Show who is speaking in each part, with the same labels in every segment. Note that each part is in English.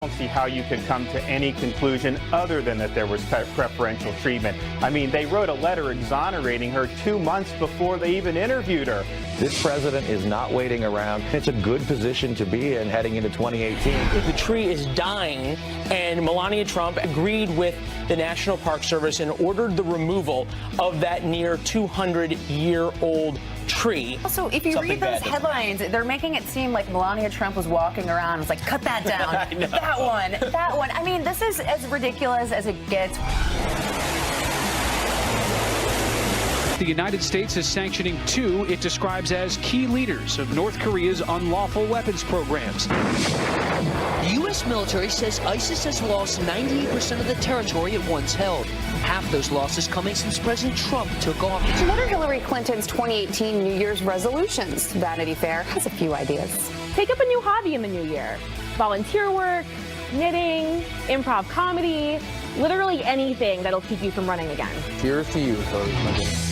Speaker 1: I don't see how you could come to any conclusion other than that there was preferential treatment. I mean, they wrote a letter exonerating her 2 months before they even interviewed her.
Speaker 2: This president is not waiting around. It's a good position to be in heading into 2018.
Speaker 3: The tree is dying, and Melania Trump agreed with the National Park Service and ordered the removal of that near 200-year-old tree.
Speaker 4: Also, if you read those headlines, they're making it seem like Melania Trump was walking around and was like, cut that down. That one. I mean, this is as ridiculous as it gets.
Speaker 5: The United States is sanctioning two it describes as key leaders of North Korea's unlawful weapons programs.
Speaker 6: The U.S. military says ISIS has lost 98% of the territory it once held. Half those losses coming since President Trump took office.
Speaker 7: What are Hillary Clinton's 2018 New Year's resolutions? Vanity Fair has a few ideas.
Speaker 8: Take up a new hobby in the new year. Volunteer work, knitting, improv comedy, literally anything that'll keep you from running again.
Speaker 2: Cheers to you, Hillary Clinton.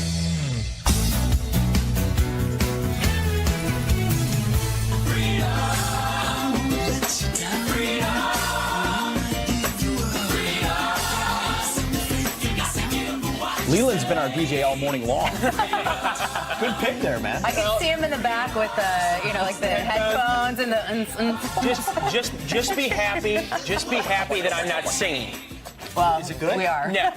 Speaker 9: Leland's been our DJ all morning long. Good pick there, man.
Speaker 4: I can see him in the back with the, like the headphones and the.
Speaker 3: Just be happy. Just be happy that I'm not singing.
Speaker 4: Well,
Speaker 9: is it good?
Speaker 4: We are.
Speaker 3: No,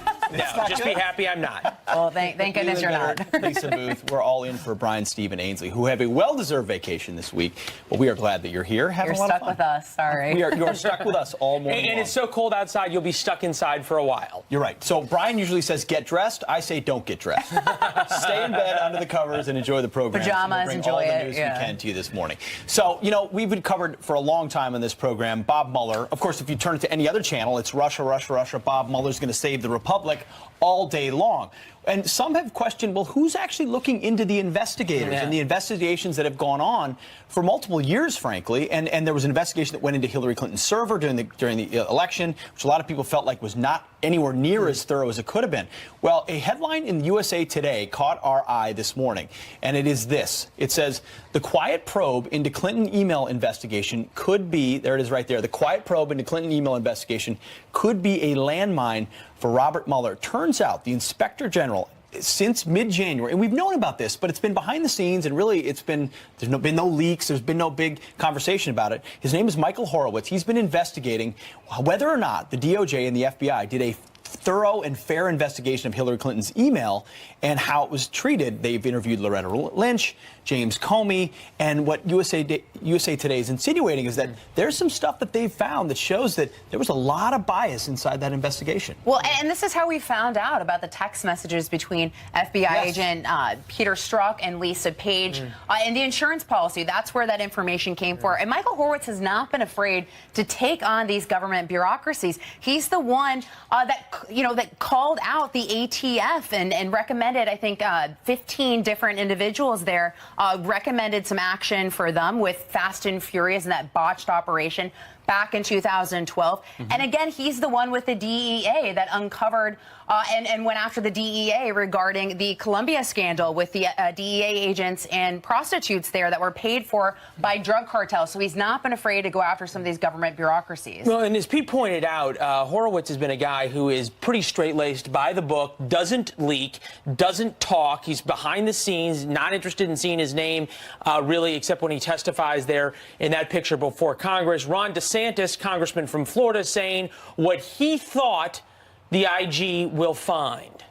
Speaker 3: just be happy I'm not.
Speaker 4: Well, thank goodness you're not.
Speaker 9: Lisa Booth, we're all in for Brian, Steve, and Ainsley, who have a well-deserved vacation this week. But we are glad that you're here.
Speaker 4: You're stuck with us. Sorry.
Speaker 9: You are stuck with us all morning long.
Speaker 3: And it's so cold outside, you'll be stuck inside for a while.
Speaker 9: You're right. So Brian usually says get dressed. I say don't get dressed. Stay in bed under the covers and enjoy the program.
Speaker 4: Pajamas,
Speaker 9: we'll
Speaker 4: enjoy
Speaker 9: all the
Speaker 4: it.
Speaker 9: news we can to you this morning. So, we've been covered for a long time on this program. Bob Mueller. Of course, if you turn it to any other channel, it's Russia, Russia, Russia. Bob Mueller's going to save the Republic all day long. And some have questioned, well, who's actually looking into the investigators and the investigations that have gone on for multiple years, frankly. And there was an investigation that went into Hillary Clinton's server during the election, which a lot of people felt like was not anywhere near as thorough as it could have been. Well, a headline in USA Today caught our eye this morning, and it is this. It says, the quiet probe into Clinton email investigation could be, there it is right there, the quiet probe into Clinton email investigation could be a landmine for Robert Mueller. Turns out the Inspector General, since mid-January, and we've known about this, but it's been behind the scenes, and really there's been no leaks, there's been no big conversation about it. His name is Michael Horowitz. He's been investigating whether or not the DOJ and the FBI did a thorough and fair investigation of Hillary Clinton's email and how it was treated. They've interviewed Loretta Lynch, James Comey, and what USA Today is insinuating is that there's some stuff that they've found that shows that there was a lot of bias inside that investigation.
Speaker 4: Well, and this is how we found out about the text messages between FBI agent Peter Strzok and Lisa Page and the insurance policy. That's where that information came from. And Michael Horowitz has not been afraid to take on these government bureaucracies. He's the one that called out the ATF and recommended, I think, 15 different individuals there, recommended some action for them with Fast and Furious and that botched operation back in 2012. And again, he's the one with the DEA that uncovered and went after the DEA regarding the Columbia scandal with the DEA agents and prostitutes there that were paid for by drug cartels. So he's not been afraid to go after some of these government bureaucracies.
Speaker 3: Well, and as Pete pointed out, Horowitz has been a guy who is pretty straight-laced, by the book, doesn't leak, doesn't talk. He's behind the scenes, not interested in seeing his name really, except when he testifies there in that picture before Congress. Ron DeSantis, congressman from Florida, saying what he thought the IG will find.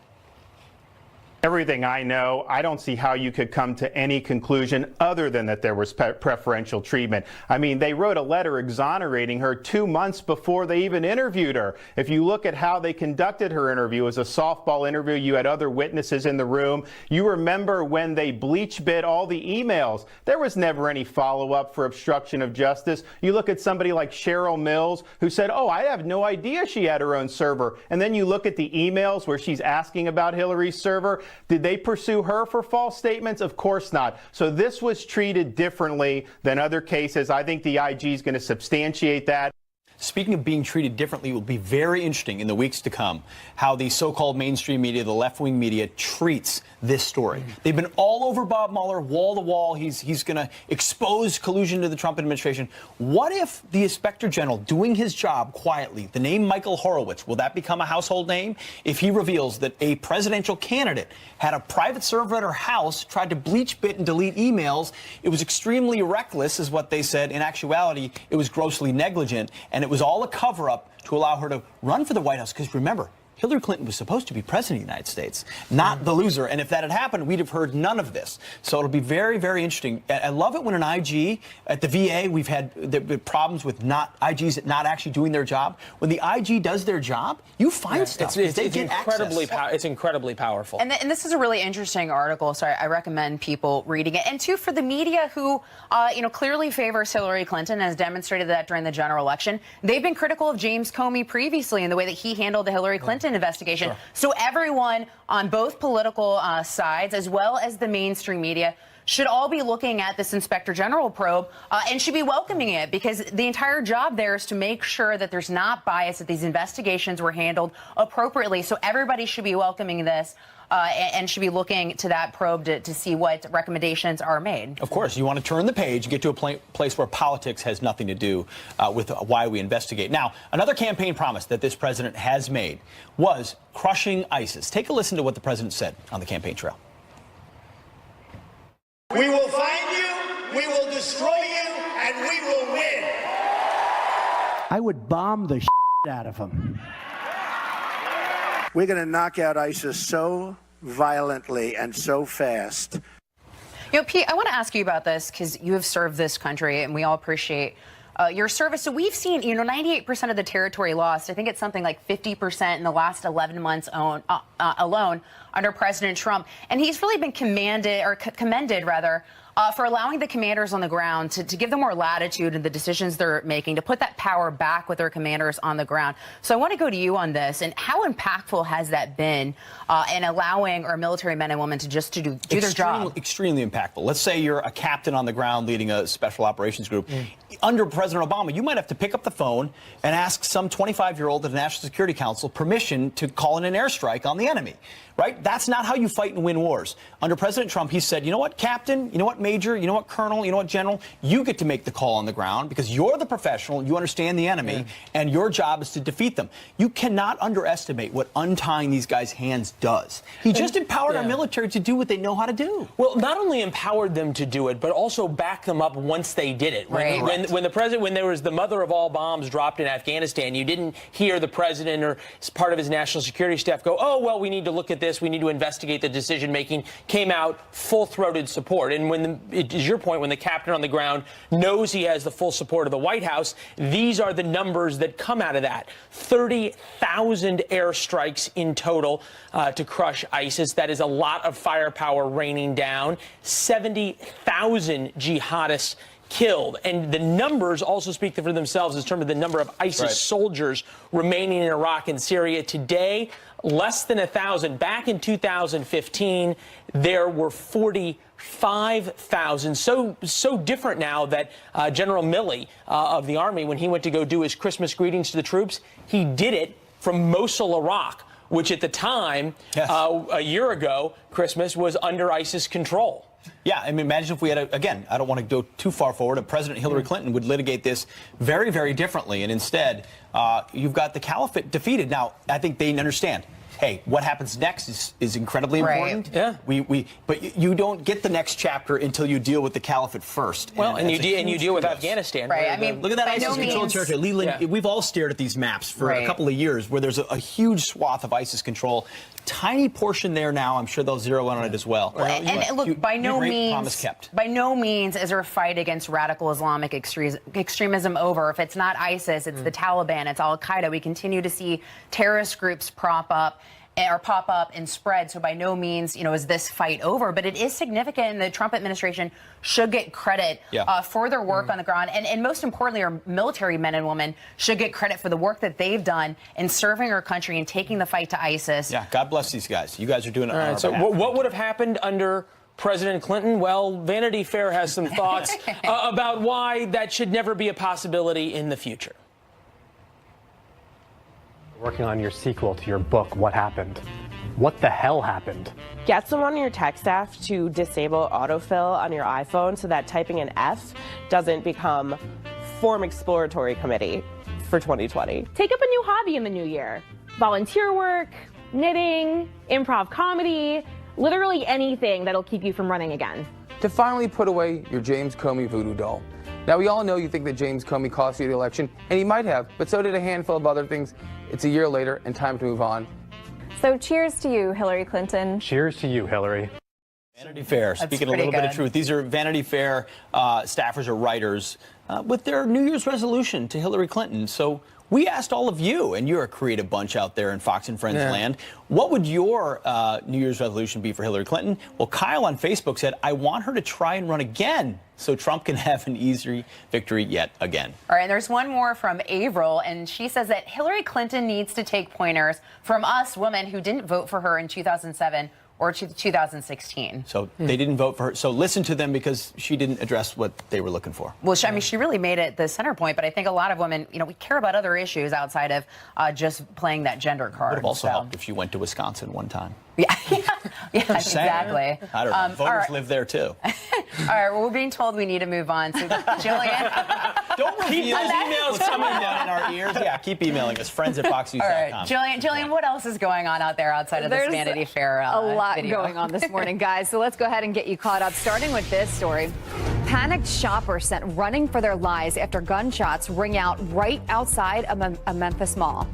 Speaker 1: Everything I know, I don't see how you could come to any conclusion other than that there was preferential treatment. I mean, they wrote a letter exonerating her 2 months before they even interviewed her. If you look at how they conducted her interview, it was a softball interview. You had other witnesses in the room. You remember when they bleach bit all the emails. There was never any follow-up for obstruction of justice. You look at somebody like Cheryl Mills, who said, oh, I have no idea she had her own server. And then you look at the emails where she's asking about Hillary's server. Did they pursue her for false statements? Of course not. So this was treated differently than other cases. I think the IG is going to substantiate that.
Speaker 9: Speaking of being treated differently, it will be very interesting in the weeks to come how the so-called mainstream media, the left-wing media, treats this story. They've been all over Bob Mueller, wall to wall. He's going to expose collusion to the Trump administration. What if the Inspector General, doing his job quietly, the name Michael Horowitz, will that become a household name if he reveals that a presidential candidate had a private server at her house, tried to bleach, bit, and delete emails? It was extremely reckless, is what they said. In actuality, it was grossly negligent, and it was all a cover-up to allow her to run for the White House. Because remember, Hillary Clinton was supposed to be president of the United States, not the loser. And if that had happened, we'd have heard none of this. So it'll be very, very interesting. I love it when an IG at the VA, we've had the problems with IGs not actually doing their job. When the IG does their job, you find stuff.
Speaker 3: It's incredibly powerful.
Speaker 4: And this is a really interesting article, so I recommend people reading it. And two, for the media who, clearly favors Hillary Clinton, has demonstrated that during the general election. They've been critical of James Comey previously in the way that he handled the Hillary Clinton investigation. Sure. So everyone on both political sides, as well as the mainstream media, should all be looking at this Inspector General probe and should be welcoming it, because the entire job there is to make sure that there's not bias, that these investigations were handled appropriately. So everybody should be welcoming this and should be looking to that probe to see what recommendations are made.
Speaker 9: Of course, you want to turn the page and get to a place where politics has nothing to do with why we investigate. Now, another campaign promise that this president has made was crushing ISIS. Take a listen to what the president said on the campaign trail.
Speaker 10: We will find you, we will destroy you, and we will win.
Speaker 11: I would bomb the out of them.
Speaker 12: We're going to knock out ISIS so violently and so fast.
Speaker 4: Pete, I want to ask you about this because you have served this country, and we all appreciate your service. So we've seen, 98% of the territory lost. I think it's something like 50% in the last 11 months alone under President Trump. And he's really been commended for allowing the commanders on the ground to give them more latitude in the decisions they're making, to put that power back with their commanders on the ground. So I want to go to you on this. And how impactful has that been in allowing our military men and women to just do their job?
Speaker 9: Extremely impactful. Let's say you're a captain on the ground leading a special operations group. Under President Obama, you might have to pick up the phone and ask some 25-year-old at the National Security Council permission to call in an airstrike on the enemy. Right? That's not how you fight and win wars. Under President Trump, he said, you know what, Captain, you know what, Major, you know what, Colonel, you know what, General, you get to make the call on the ground because you're the professional, you understand the enemy, and your job is to defeat them. You cannot underestimate what untying these guys' hands does. He just empowered our military to do what they know how to do.
Speaker 3: Well, not only empowered them to do it, but also backed them up once they did it. When there was the mother of all bombs dropped in Afghanistan, you didn't hear the president or part of his national security staff go, oh, well, we need to look at this. We need to investigate the decision-making. Came out full-throated support. And when it is your point, when the captain on the ground knows he has the full support of the White House, these are the numbers that come out of that. 30,000 airstrikes in total to crush ISIS. That is a lot of firepower raining down. 70,000 jihadists killed. And the numbers also speak for themselves in terms of the number of ISIS soldiers remaining in Iraq and Syria. Today, less than 1,000. Back in 2015, there were 45,000. So different now that General Milley of the Army, when he went to go do his Christmas greetings to the troops, he did it from Mosul, Iraq, which at the time, a year ago, Christmas, was under ISIS control.
Speaker 9: Yeah, I mean, imagine if we had, again, I don't want to go too far forward, President Hillary Clinton would litigate this very, very differently. And instead, you've got the caliphate defeated. Now, I think they understand. Hey, what happens next is incredibly important.
Speaker 3: Yeah.
Speaker 9: But you don't get the next chapter until you deal with the caliphate first.
Speaker 3: Well, and you deal with Afghanistan.
Speaker 4: Right. I mean,
Speaker 9: look at that ISIS-controlled territory. Leland, we've all stared at these maps for a couple of years where there's a huge swath of ISIS control. Tiny portion there now. I'm sure they'll zero in on it as well.
Speaker 4: And look, by no means is there a fight against radical Islamic extremism over. If it's not ISIS, it's the Taliban, it's Al-Qaeda. We continue to see terrorist groups pop up and spread. So by no means, is this fight over. But it is significant, and the Trump administration should get credit for their work on the ground. And most importantly, our military men and women should get credit for the work that they've done in serving our country and taking the fight to ISIS.
Speaker 9: Yeah, God bless these guys. You guys are doing it.
Speaker 3: All right, so what would have happened under President Clinton? Well, Vanity Fair has some thoughts about why that should never be a possibility in the future.
Speaker 13: Working on your sequel to your book, What Happened? What the hell happened?
Speaker 14: Get someone on your tech staff to disable autofill on your iPhone so that typing an F doesn't become form exploratory committee for 2020.
Speaker 8: Take up a new hobby in the new year. Volunteer work, knitting, improv comedy, literally anything that'll keep you from running again.
Speaker 15: To finally put away your James Comey voodoo doll. Now, we all know you think that James Comey cost you the election, and he might have, but so did a handful of other things. It's a year later and time to move on.
Speaker 16: So cheers to you, Hillary Clinton.
Speaker 13: Cheers to you, Hillary.
Speaker 9: Vanity Fair, speaking a little bit of truth. These are Vanity Fair staffers or writers with their New Year's resolution to Hillary Clinton. So we asked all of you, and you're a creative bunch out there in Fox and Friends land, what would your New Year's resolution be for Hillary Clinton? Well, Kyle on Facebook said, I want her to try and run again so Trump can have an easy victory yet again.
Speaker 4: All right, and there's one more from Avril, and she says that Hillary Clinton needs to take pointers from us women who didn't vote for her in 2007 or 2016.
Speaker 9: So they didn't vote for her. So listen to them because she didn't address what they were looking for.
Speaker 4: Well, I mean, she really made it the center point, but I think a lot of women, you know, we care about other issues outside of just playing that gender card.
Speaker 9: Would have also helped if she went to Wisconsin one time.
Speaker 4: Yeah, exactly.
Speaker 9: I don't know. Voters live there too.
Speaker 4: All right, well, we're being told we need to move on. So, Jillian.
Speaker 9: Don't keep those emails coming down in our ears. Yeah, keep emailing us, friends@foxnews.com.
Speaker 4: All right, Jillian, what else is going on out there outside of this Vanity Fair
Speaker 16: a lot
Speaker 4: video?
Speaker 16: going on this morning, guys. So let's go ahead and get you caught up, starting with this story. Panicked shoppers sent running for their lives after gunshots ring out right outside a Memphis mall.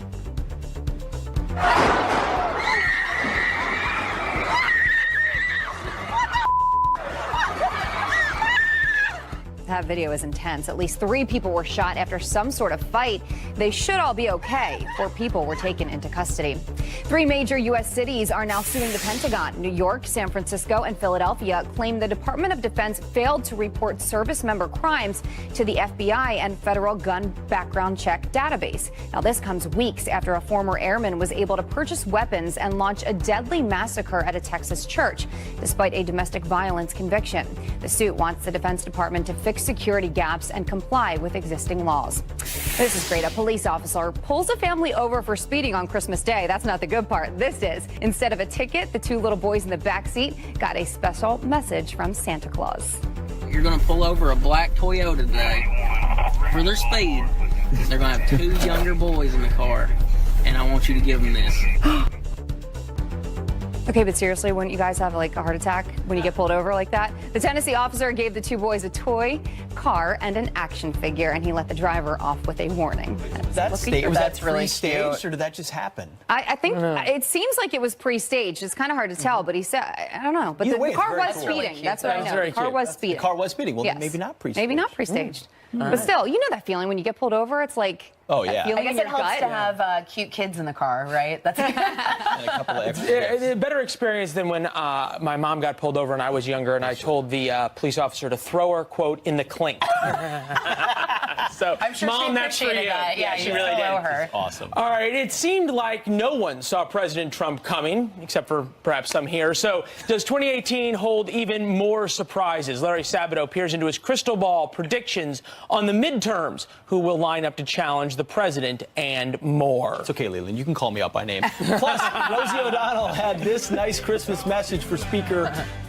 Speaker 16: That video is intense. At least 3 people were shot after some sort of fight. They should all be okay. 4 people were taken into custody. 3 major U.S. cities are now suing the Pentagon. New York, San Francisco, and Philadelphia claim the Department of Defense failed to report service member crimes to the FBI and federal gun background check database. Now, this comes weeks after a former airman was able to purchase weapons and launch a deadly massacre at a Texas church, despite a domestic violence conviction. The suit wants the Defense Department to fix security gaps and comply with existing laws. This is great. A police officer pulls a family over for speeding on Christmas Day. That's not the good part. This is. Instead of a ticket, the 2 little boys in the back seat got a special message from Santa Claus.
Speaker 17: You're going to pull over a black Toyota today for their speed. They're going to have 2 younger boys in the car, and I want you to give them this.
Speaker 16: Okay, but seriously, wouldn't you guys have like a heart attack when you get pulled over like that? The Tennessee officer gave the 2 boys a toy car and an action figure, and he let the driver off with a warning.
Speaker 9: Was that pre-staged, or did that just happen?
Speaker 16: I think it seems like it was pre-staged. It's kind of hard to tell, but he said, I don't know. But the car was speeding. That's what I know. The car was speeding.
Speaker 9: The car was speeding. Well,
Speaker 16: yes.
Speaker 9: then maybe not pre-staged.
Speaker 16: Maybe not pre-staged. But still, you know that feeling when you get pulled over. It's like,
Speaker 9: oh yeah.
Speaker 4: I guess it helps to have cute kids in the car, right? That's
Speaker 9: and a couple of extra.
Speaker 3: A better experience than when my mom got pulled over and I was younger, and I told the police officer to throw her, quote, in the clink. So,
Speaker 4: I'm sure
Speaker 3: Mom,
Speaker 4: she
Speaker 3: that's for you.
Speaker 4: appreciated that. Yeah,
Speaker 3: she
Speaker 4: you
Speaker 3: really did.
Speaker 4: her.
Speaker 9: Awesome.
Speaker 3: All right, it seemed like no one saw President Trump coming, except for perhaps some here. So does 2018 hold even more surprises? Larry Sabato peers into his crystal ball predictions on the midterms, who will line up to challenge the president, and more.
Speaker 9: It's okay, Leland. You can call me out by name. Plus, Rosie O'Donnell had this nice Christmas message for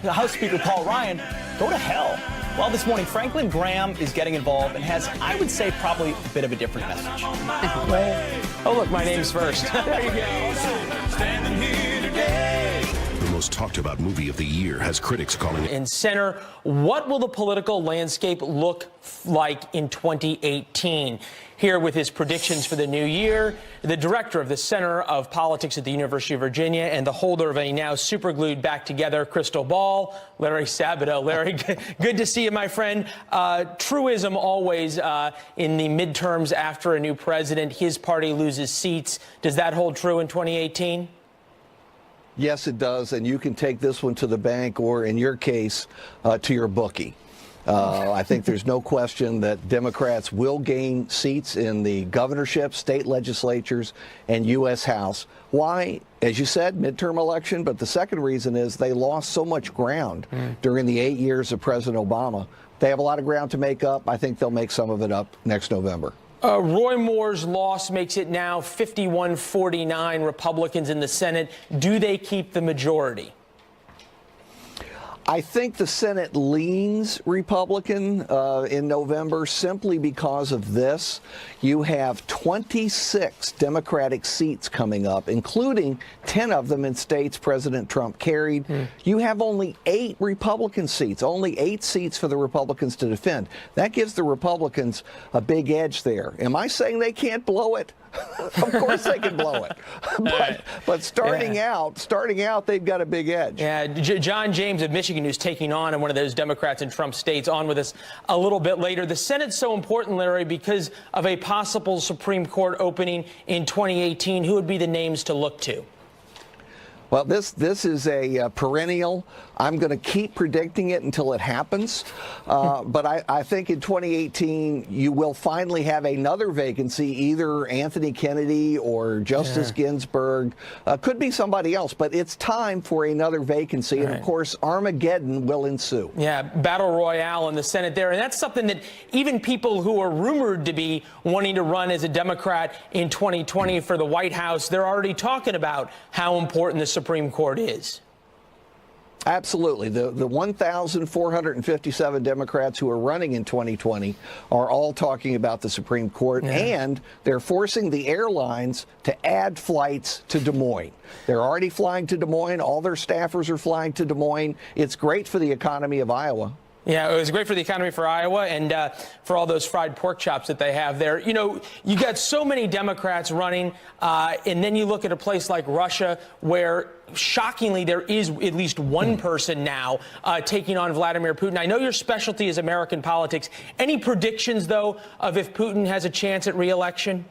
Speaker 9: House Speaker Paul Ryan. Go to hell. Well, this morning, Franklin Graham is getting involved and has, I would say, probably a bit of a different message.
Speaker 3: Oh, look, my name's first. There you go.
Speaker 18: Standing here today. The most talked about movie of the year has critics calling it.
Speaker 3: In center, what will the political landscape look like in 2018? Here with his predictions for the new year, the director of the Center of Politics at the University of Virginia and the holder of a now superglued back together crystal ball, Larry Sabato. Larry, good to see you, my friend. Truism always in the midterms after a new president, his party loses seats. Does that hold true in 2018?
Speaker 19: Yes, it does, and you can take this one to the bank or, in your case, to your bookie. I think there's no question that Democrats will gain seats in the governorship, state legislatures, and U.S. House. Why? As you said, midterm election, but the second reason is they lost so much ground during the 8 years of President Obama. They have a lot of ground to make up. I think they'll make some of it up next November.
Speaker 3: Roy Moore's loss makes it now 51-49 Republicans in the Senate. Do they keep the majority?
Speaker 19: I think the Senate leans Republican in November simply because of this. You have 26 Democratic seats coming up, including 10 of them in states President Trump carried. You have only 8 Republican seats, only 8 seats for the Republicans to defend. That gives the Republicans a big edge there. Am I saying they can't blow it? Of course they can blow it. But starting out, they've got a big edge.
Speaker 3: Yeah, John James of Michigan, who's taking on one of those Democrats in Trump states, on with us a little bit later. The Senate's so important, Larry, because of a possible Supreme Court opening in 2018. Who would be the names to look to?
Speaker 19: Well, this is a perennial. I'm going to keep predicting it until it happens. But I think in 2018, you will finally have another vacancy, either Anthony Kennedy or Justice Ginsburg. Could be somebody else, but it's time for another vacancy. And, of course, Armageddon will ensue.
Speaker 3: Yeah, battle royale in the Senate there. And that's something that even people who are rumored to be wanting to run as a Democrat in 2020 for the White House, they're already talking about how important the Supreme Court is.
Speaker 19: Absolutely. The 1,457 Democrats who are running in 2020 are all talking about the Supreme Court, and they're forcing the airlines to add flights to Des Moines. They're already flying to Des Moines. All their staffers are flying to Des Moines. It's great for the economy of Iowa.
Speaker 3: Yeah, it was great for the economy for Iowa and for all those fried pork chops that they have there. You know, you got so many Democrats running, and then you look at a place like Russia where, shockingly, there is at least one person now taking on Vladimir Putin. I know your specialty is American politics. Any predictions, though, of if Putin has a chance at re-election?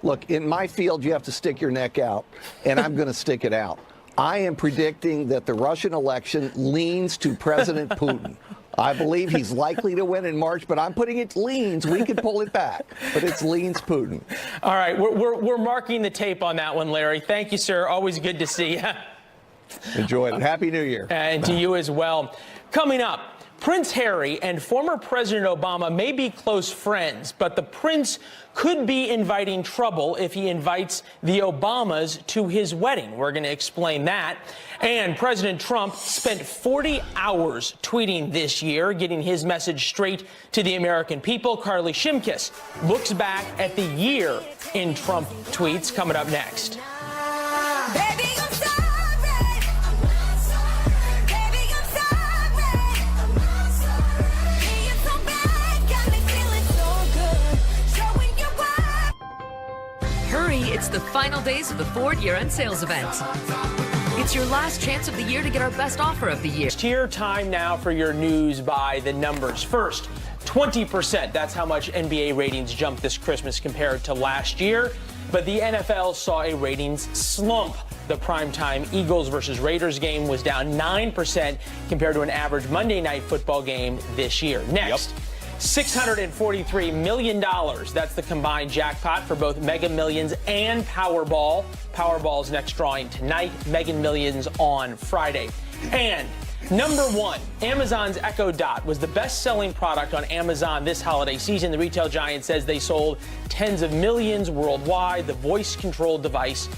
Speaker 19: Look, in my field, you have to stick your neck out, and I'm going to stick it out. I am predicting that the Russian election leans to President Putin. I believe he's likely to win in March, but I'm putting it leans. We could pull it back, but it's leans Putin.
Speaker 3: All right, we're marking the tape on that one, Larry. Thank you, sir. Always good to see you.
Speaker 19: Enjoy it. Happy New Year.
Speaker 3: And to you as well. Coming up, Prince Harry and former President Obama may be close friends, but the prince could be inviting trouble if he invites the Obamas to his wedding. We're going to explain that. And President Trump spent 40 hours tweeting this year, getting his message straight to the American people. Carly Shimkus looks back at the year in Trump tweets, coming up next.
Speaker 20: Hurry, it's the final days of the Ford year-end sales event. It's your last chance of the year to get our best offer of the year.
Speaker 3: It's here time now for your news by the numbers. First, 20%. That's how much NBA ratings jumped this Christmas compared to last year. But the NFL saw a ratings slump. The primetime Eagles versus Raiders game was down 9% compared to an average Monday Night Football game this year. Next. $643 million. That's the combined jackpot for both Mega Millions and Powerball. Powerball's next drawing tonight, Mega Millions on Friday. And number one, Amazon's Echo Dot was the best-selling product on Amazon this holiday season. The retail giant says they sold tens of millions worldwide. The voice-controlled device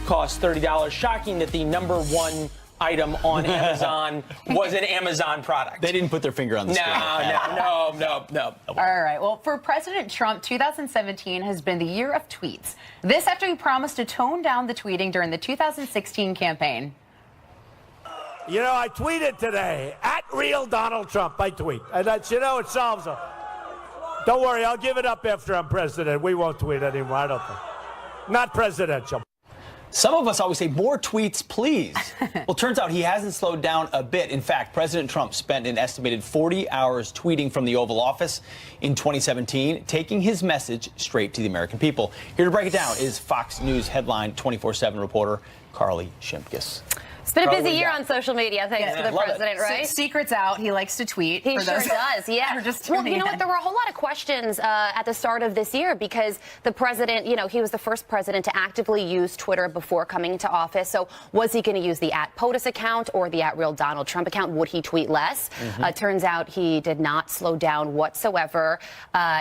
Speaker 3: cost $30. Shocking that the number one item on Amazon was an Amazon product.
Speaker 9: They didn't put their finger on the screen.
Speaker 3: No.
Speaker 4: All right. Well, for President Trump, 2017 has been the year of tweets. This after he promised to tone down the tweeting during the 2016 campaign.
Speaker 10: You know, I tweeted today, @RealDonaldTrump, I tweet. And that's, you know, it solves it. Don't worry, I'll give it up after I'm president. We won't tweet anymore, I don't think. Not presidential.
Speaker 9: Some of us always say, more tweets, please. Well, turns out he hasn't slowed down a bit. In fact, President Trump spent an estimated 40 hours tweeting from the Oval Office in 2017, taking his message straight to the American people. Here to break it down is Fox News headline 24/7 reporter Carly Shimkus.
Speaker 21: It's been a
Speaker 9: Carly,
Speaker 21: busy year
Speaker 9: yeah.
Speaker 21: on social media, thanks to the
Speaker 9: love it.
Speaker 21: president, right?
Speaker 4: Secret's out. He likes to tweet.
Speaker 21: He
Speaker 4: for
Speaker 21: sure
Speaker 4: those
Speaker 21: does, yeah.
Speaker 4: who are just
Speaker 21: Well,
Speaker 4: tuning
Speaker 21: you know what?
Speaker 4: in.
Speaker 21: There were a whole lot of questions at the start of this year because the president, he was the first president to actively use Twitter before coming into office. So was he going to use the @POTUS account or the @RealDonaldTrump account? Would he tweet less? Turns out he did not slow down whatsoever.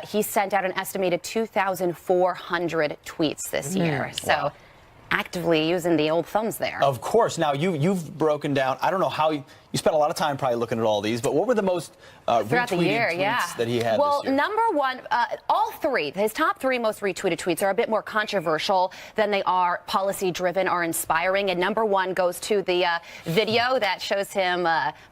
Speaker 21: He sent out an estimated 2,400 tweets this year. So actively using the old thumbs there.
Speaker 9: Of course. Now, you've broken down, I don't know how you spent a lot of time probably looking at all these, but what were the most
Speaker 21: Throughout the
Speaker 9: retweeted
Speaker 21: year,
Speaker 9: tweets that he had
Speaker 21: well,
Speaker 9: this year?
Speaker 21: number one, all three, his top three most retweeted tweets are a bit more controversial than they are policy-driven or inspiring. And number one goes to the video that shows him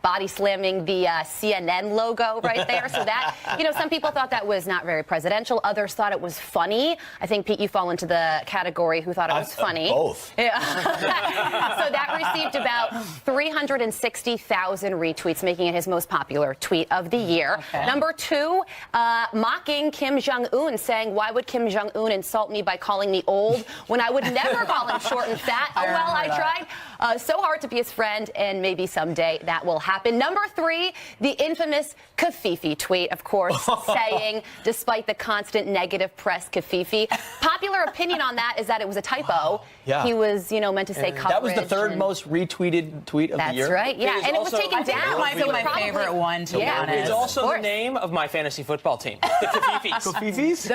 Speaker 21: body slamming the CNN logo right there. So that, some people thought that was not very presidential. Others thought it was funny. I think, Pete, you fall into the category who thought it was funny.
Speaker 9: Both.
Speaker 21: Yeah. So that received about 360,000 retweets, making it his most popular tweet of the year.
Speaker 4: Okay.
Speaker 21: Number two, mocking Kim Jong-un, saying, why would Kim Jong-un insult me by calling me old when I would never call him short and fat? Oh, well, I tried so hard to be his friend, and maybe someday that will happen. Number three, the infamous Kafifi tweet, of course, saying, despite the constant negative press, Kafifi. Popular opinion on that is that it was a typo.
Speaker 9: Yeah.
Speaker 21: He was, meant to say coverage.
Speaker 9: That was the third
Speaker 21: and-
Speaker 9: most retweeted tweet of the year.
Speaker 21: That's right, yeah.
Speaker 3: It is
Speaker 21: And it was
Speaker 3: also-
Speaker 21: taken
Speaker 3: I think
Speaker 21: down.
Speaker 4: That might be
Speaker 21: so
Speaker 4: my
Speaker 21: probably-
Speaker 4: favorite one, to be
Speaker 21: Yeah.
Speaker 4: honest.
Speaker 3: It's
Speaker 21: Of
Speaker 3: also the
Speaker 21: course.
Speaker 3: name of my fantasy football team, the Kafifis.
Speaker 9: Kafifis?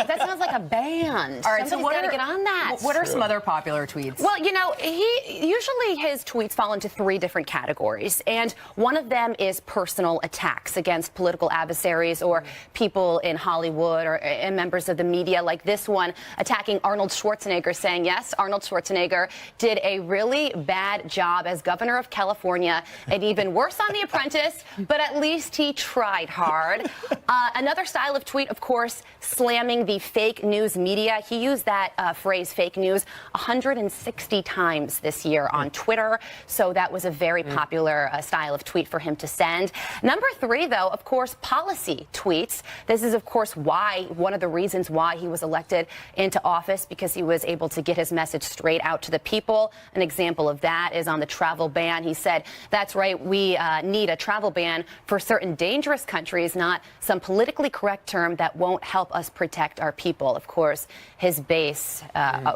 Speaker 21: That sounds like a band.
Speaker 4: All right, so
Speaker 21: Somebody's
Speaker 4: what
Speaker 21: got to
Speaker 4: are,
Speaker 21: get on that.
Speaker 4: what are some other popular tweets?
Speaker 21: Well, usually his tweets fall into three different categories, and one of them is personal attacks against political adversaries or people in Hollywood or members of the media, like this one attacking Arnold Schwarzenegger, saying, yes, Arnold Schwarzenegger did a really bad job as governor of California, and even worse on The Apprentice, but at least he tried hard. Another style of tweet, of course, slamming the fake news media. He used that phrase, fake news, 160 times this year on Twitter, so that was a very popular style of tweet for him to send. Number three, though, of course, policy tweets. This is, of course, one of the reasons why he was elected into office, because he was able to get his message straight out to the people. An example of that is on the travel ban. He said, that's right, we need a travel ban for certain dangerous countries, not some politically correct term that won't help us protect our people. Of course, his base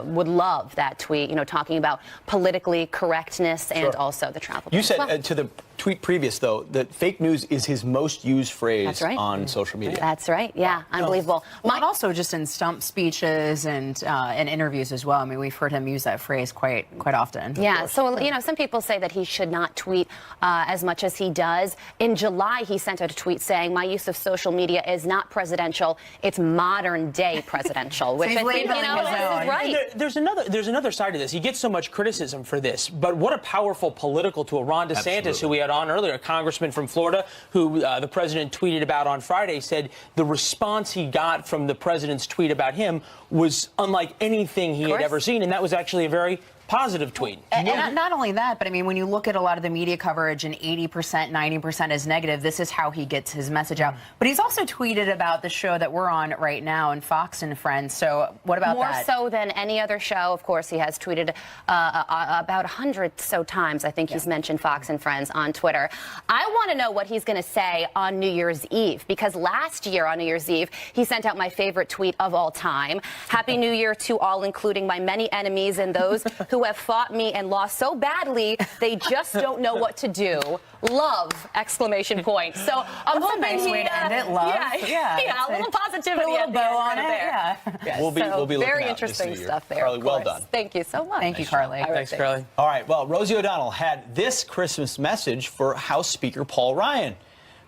Speaker 21: would love that tweet, talking about politically correctness and also the travel ban.
Speaker 9: You said
Speaker 21: as well.
Speaker 9: to the tweet previous, though, that fake news is his most used phrase
Speaker 21: That's right.
Speaker 9: on social media.
Speaker 21: That's right. Yeah, unbelievable.
Speaker 4: Well, and also just in stump speeches and interviews as well. I mean, we've heard him use that phrase quite often.
Speaker 21: Yeah, so, some people say that he should not tweet as much as he does. In July, he sent out a tweet saying, my use of social media is not presidential, it's modern day presidential, which
Speaker 4: he's
Speaker 21: I think,
Speaker 4: labeling his own.
Speaker 21: is right.
Speaker 3: There's another side to this. He gets so much criticism for this, but what a powerful political tool. Ron DeSantis,
Speaker 9: Absolutely.
Speaker 3: who we had on earlier, a congressman from Florida, who the president tweeted about on Friday, said the response he got from the president's tweet about him was unlike anything he had ever seen, and that was actually a very positive tweet.
Speaker 4: And not only that, but I mean, when you look at a lot of the media coverage and 80%, 90% is negative, this is how he gets his message out. But he's also tweeted about the show that we're on right now and Fox and Friends. So what about that?
Speaker 21: More so than any other show. Of course, he has tweeted about 100 so times. I think he's mentioned Fox and Friends on Twitter. I want to know what he's going to say on New Year's Eve, because last year on New Year's Eve, he sent out my favorite tweet of all time. Happy New Year to all, including my many enemies and those who have fought me and lost so badly they just don't know what to do. Love! Exclamation point. So I'm
Speaker 4: That's a
Speaker 21: hoping
Speaker 4: nice way to end it, love.
Speaker 21: Yeah, a little positivity.
Speaker 4: Put a little bow on it.
Speaker 21: Yeah.
Speaker 9: We'll be looking
Speaker 21: very
Speaker 9: out this
Speaker 21: interesting
Speaker 9: New Year.
Speaker 21: stuff there.
Speaker 9: Carly,
Speaker 21: of
Speaker 9: well
Speaker 21: course.
Speaker 9: done.
Speaker 21: Thank you so much.
Speaker 4: Thank you, Carly.
Speaker 21: All right,
Speaker 3: Thanks, Carly.
Speaker 9: All right, well, Rosie O'Donnell had this Christmas message for House Speaker Paul Ryan.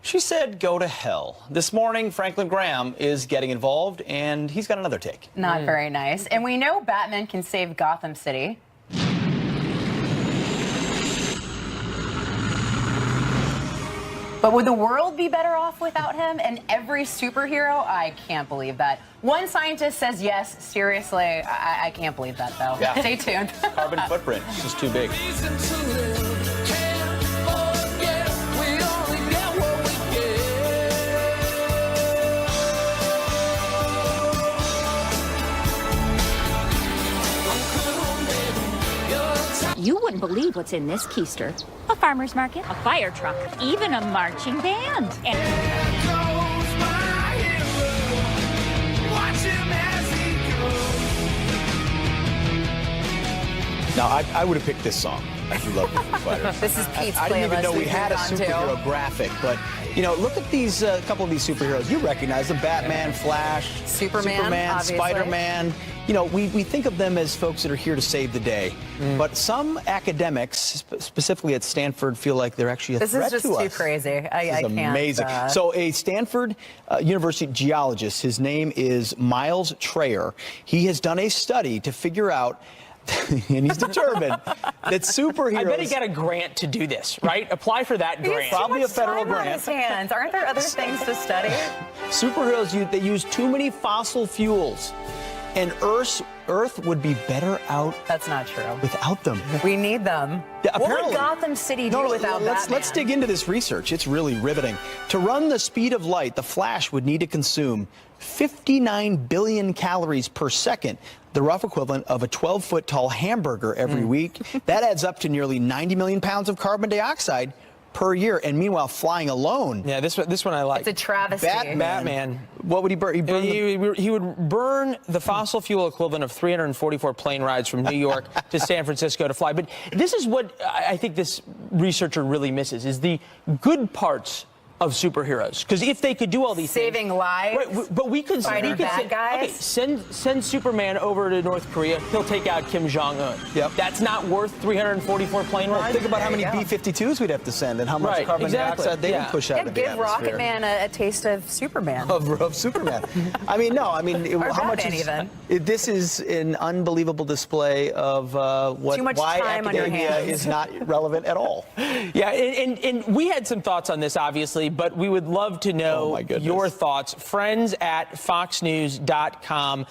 Speaker 9: She said, go to hell. This morning, Franklin Graham is getting involved, and he's got another take.
Speaker 4: Not very nice. And we know Batman can save Gotham City. But would the world be better off without him and every superhero? I can't believe that. One scientist says yes. Seriously, I can't believe that, though.
Speaker 9: Yeah.
Speaker 4: Stay tuned.
Speaker 9: Carbon footprint is just too big.
Speaker 5: You wouldn't believe what's in this keister. A farmer's market, a fire truck, even a marching band.
Speaker 9: Now, I would have picked this song. I do love the Foo Fighters.
Speaker 4: This is Pete's
Speaker 9: I didn't even
Speaker 4: playlist
Speaker 9: know we
Speaker 4: we've
Speaker 9: had a
Speaker 4: moved on to.
Speaker 9: superhero graphic, but look at these couple of these superheroes. You recognize them: Batman, Flash,
Speaker 4: Superman, obviously.
Speaker 9: Spider-Man. We think of them as folks that are here to save the day, but some academics, specifically at Stanford, feel like they're actually a
Speaker 4: This
Speaker 9: threat
Speaker 4: is
Speaker 9: to
Speaker 4: just
Speaker 9: us.
Speaker 4: too crazy. I
Speaker 9: This is
Speaker 4: can't.
Speaker 9: amazing. So a Stanford University geologist, his name is Miles Trayer. He has done a study to figure out, and he's determined that superheroes.
Speaker 3: I bet he got a grant to do this, right? Apply for that
Speaker 4: He has
Speaker 3: grant.
Speaker 4: too
Speaker 9: Probably
Speaker 4: much
Speaker 9: a federal
Speaker 4: time on
Speaker 9: grant.
Speaker 4: his hands. Aren't there other things to study?
Speaker 9: Superheroes, they use too many fossil fuels, and Earth would be better out.
Speaker 4: That's not true.
Speaker 9: Without them.
Speaker 4: We need them.
Speaker 9: Yeah,
Speaker 4: What
Speaker 9: apparently.
Speaker 4: would Gotham City do without Batman?
Speaker 9: let's dig into this research. It's really riveting. To run the speed of light, the Flash would need to consume 59 billion calories per second, the rough equivalent of a 12-foot tall hamburger every week. That adds up to nearly 90 million pounds of carbon dioxide per year. And meanwhile, flying alone.
Speaker 3: Yeah, this one I like.
Speaker 4: It's a travesty.
Speaker 3: Batman.
Speaker 9: What would he burn?
Speaker 3: He would burn the fossil fuel equivalent of 344 plane rides from New York to San Francisco to fly. But this is what I think this researcher really misses, is the good parts of superheroes. Because if they could do all these
Speaker 4: Saving lives,
Speaker 3: right, but we could
Speaker 4: fighting bad guys.
Speaker 3: Okay, send Superman over to North Korea. He'll take out Kim Jong-un.
Speaker 9: Yep.
Speaker 3: That's not worth 3superman plane rides.
Speaker 9: Think about how many
Speaker 4: There you go.
Speaker 9: B-52s we'd have to send and how much
Speaker 3: Right,
Speaker 9: carbon
Speaker 3: exactly.
Speaker 9: dioxide they
Speaker 3: Yeah.
Speaker 9: would push out into the
Speaker 4: Give
Speaker 9: atmosphere.
Speaker 4: Rocket Man a taste of Superman.
Speaker 9: Of Superman. How much
Speaker 4: Batman
Speaker 9: is
Speaker 4: even.
Speaker 9: this is an unbelievable display of
Speaker 4: Too much
Speaker 9: why
Speaker 4: time on your
Speaker 9: academia
Speaker 4: hands.
Speaker 9: is not relevant at all.
Speaker 3: Yeah, and we had some thoughts on this, obviously, but we would love to know your thoughts. Friends at foxnews.com.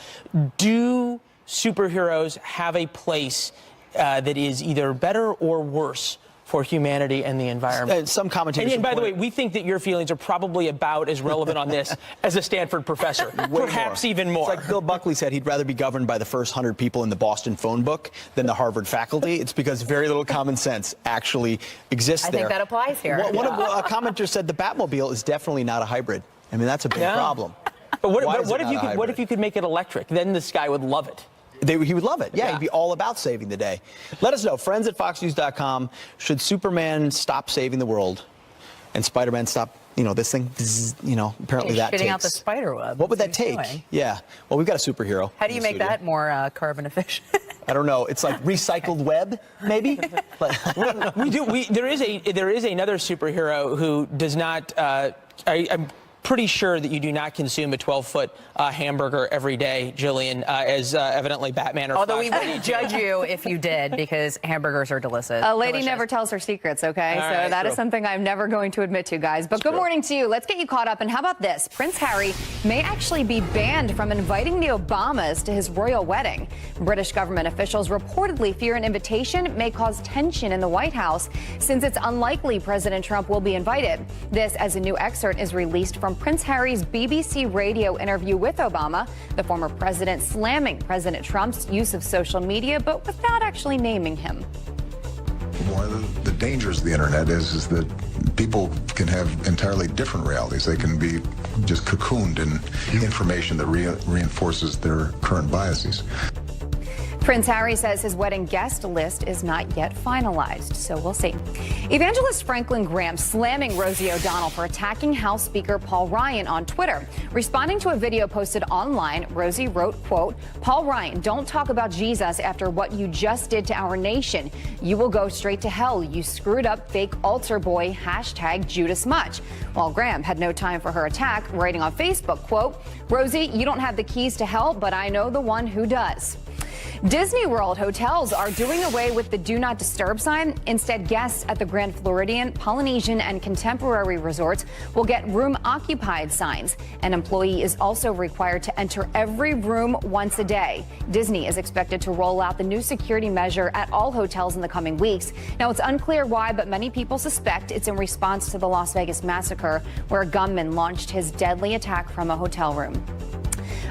Speaker 3: Do superheroes have a place that is either better or worse for humanity and the environment?
Speaker 9: Some commentators.
Speaker 3: And by the way, we think that your feelings are probably about as relevant on this as a Stanford professor, perhaps even more.
Speaker 9: It's like Bill Buckley said, he'd rather be governed by the first 100 people in the Boston phone book than the Harvard faculty. It's because very little common sense actually exists
Speaker 4: I
Speaker 9: there.
Speaker 4: think that applies here.
Speaker 9: A commenter said the Batmobile is definitely not a hybrid. I mean, that's a big problem.
Speaker 3: But
Speaker 9: Why
Speaker 3: what
Speaker 9: is it
Speaker 3: if
Speaker 9: not
Speaker 3: you
Speaker 9: a
Speaker 3: could? What
Speaker 9: hybrid?
Speaker 3: if you could make it electric? Then this guy would love it.
Speaker 9: He would love it. Yeah, he'd be all about saving the day. Let us know. Friends at foxnews.com. Should Superman stop saving the world and Spider-Man stop, this thing, apparently
Speaker 4: He's
Speaker 9: that
Speaker 4: shitting
Speaker 9: takes.
Speaker 4: out the spider web.
Speaker 9: What would that
Speaker 4: What's he
Speaker 9: take?
Speaker 4: doing?
Speaker 9: Yeah. Well, we've got a superhero.
Speaker 4: How do you
Speaker 9: in the
Speaker 4: make
Speaker 9: studio.
Speaker 4: that more carbon efficient?
Speaker 9: I don't know. It's like recycled web, maybe?
Speaker 3: There is another superhero who does not. I'm pretty sure that you do not consume a 12-foot hamburger every day, Jillian, as evidently Batman or
Speaker 4: Although we
Speaker 3: Flash.
Speaker 4: wouldn't judge you if you did, because hamburgers are delicious.
Speaker 7: A lady never tells her secrets, okay?
Speaker 3: All
Speaker 7: So
Speaker 3: right,
Speaker 7: that is
Speaker 3: true.
Speaker 7: something I'm never going to admit to, guys. But good morning to you. Let's get you caught up. And how about this? Prince Harry may actually be banned from inviting the Obamas to his royal wedding. British government officials reportedly fear an invitation may cause tension in the White House, since it's unlikely President Trump will be invited. This as a new excerpt is released from Prince Harry's BBC radio interview with Obama, the former president slamming President Trump's use of social media, but without actually naming him.
Speaker 22: One of the dangers of the internet is that people can have entirely different realities. They can be just cocooned in information that reinforces their current biases.
Speaker 7: Prince Harry says his wedding guest list is not yet finalized, so we'll see. Evangelist Franklin Graham slamming Rosie O'Donnell for attacking House Speaker Paul Ryan on Twitter. Responding to a video posted online, Rosie wrote, quote, "Paul Ryan, don't talk about Jesus after what you just did to our nation. You will go straight to hell, you screwed up fake altar boy, #JudasMuch." While Graham had no time for her attack, writing on Facebook, quote, "Rosie, you don't have the keys to hell, but I know the one who does." Disney World hotels are doing away with the Do Not Disturb sign. Instead, guests at the Grand Floridian, Polynesian, and Contemporary resorts will get room occupied signs. An employee is also required to enter every room once a day. Disney is expected to roll out the new security measure at all hotels in the coming weeks. Now, it's unclear why, but many people suspect it's in response to the Las Vegas massacre, where a gunman launched his deadly attack from a hotel room.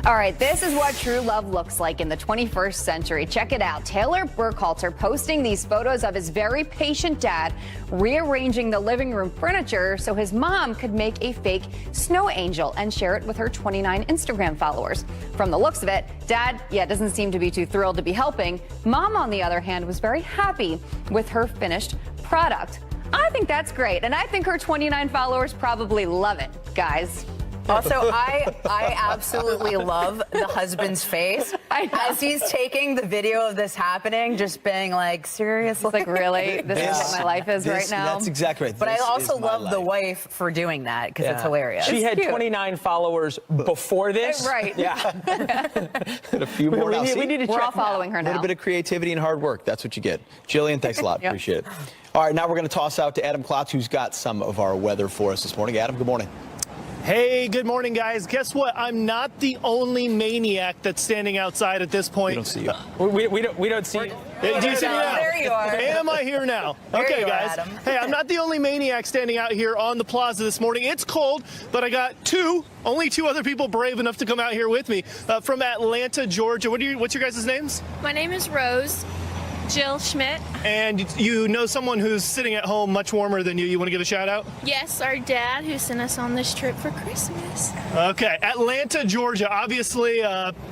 Speaker 7: All right, this is what true love looks like in the 21st century. Check it out. Taylor Burkhalter posting these photos of his very patient dad rearranging the living room furniture so his mom could make a fake snow angel and share it with her 29 Instagram followers. From the looks of it, Dad, doesn't seem to be too thrilled to be helping. Mom, on the other hand, was very happy with her finished product. I think that's great, and I think her 29 followers probably love it, guys.
Speaker 4: Also, I absolutely love the husband's face as he's taking the video of this happening, just being like, seriously?
Speaker 7: Like, really? This is what my life is right now?
Speaker 9: That's exactly right.
Speaker 4: But I also love the wife for doing that because it's hilarious.
Speaker 3: She had 29 followers before this.
Speaker 7: Right.
Speaker 3: Yeah.
Speaker 9: A few more now.
Speaker 3: We need to
Speaker 7: We're
Speaker 3: check
Speaker 7: all following her
Speaker 9: A
Speaker 7: now.
Speaker 9: little bit of creativity and hard work. That's what you get. Jillian, thanks a lot.
Speaker 7: Yep.
Speaker 9: Appreciate it. All right, now we're going to toss out to Adam Klotz, who's got some of our weather for us this morning. Adam, good morning.
Speaker 2: Hey, good morning, guys. Guess what? I'm not the only maniac that's standing outside at this point.
Speaker 9: We don't see you.
Speaker 3: We don't see you.
Speaker 2: Do you see me now?
Speaker 4: There you are.
Speaker 2: Am I here now?
Speaker 4: There
Speaker 2: Okay,
Speaker 4: you are,
Speaker 2: guys.
Speaker 4: Adam.
Speaker 2: Hey, I'm not the only maniac standing out here on the plaza this morning. It's cold, but I got only two other people brave enough to come out here with me from Atlanta, Georgia. What's your guys' names?
Speaker 6: My name is Rose. Jill Schmidt.
Speaker 2: And you know someone who's sitting at home much warmer than you. You want to give a shout out?
Speaker 6: Yes, our dad who sent us on this trip for Christmas.
Speaker 2: Okay, Atlanta, Georgia. Obviously,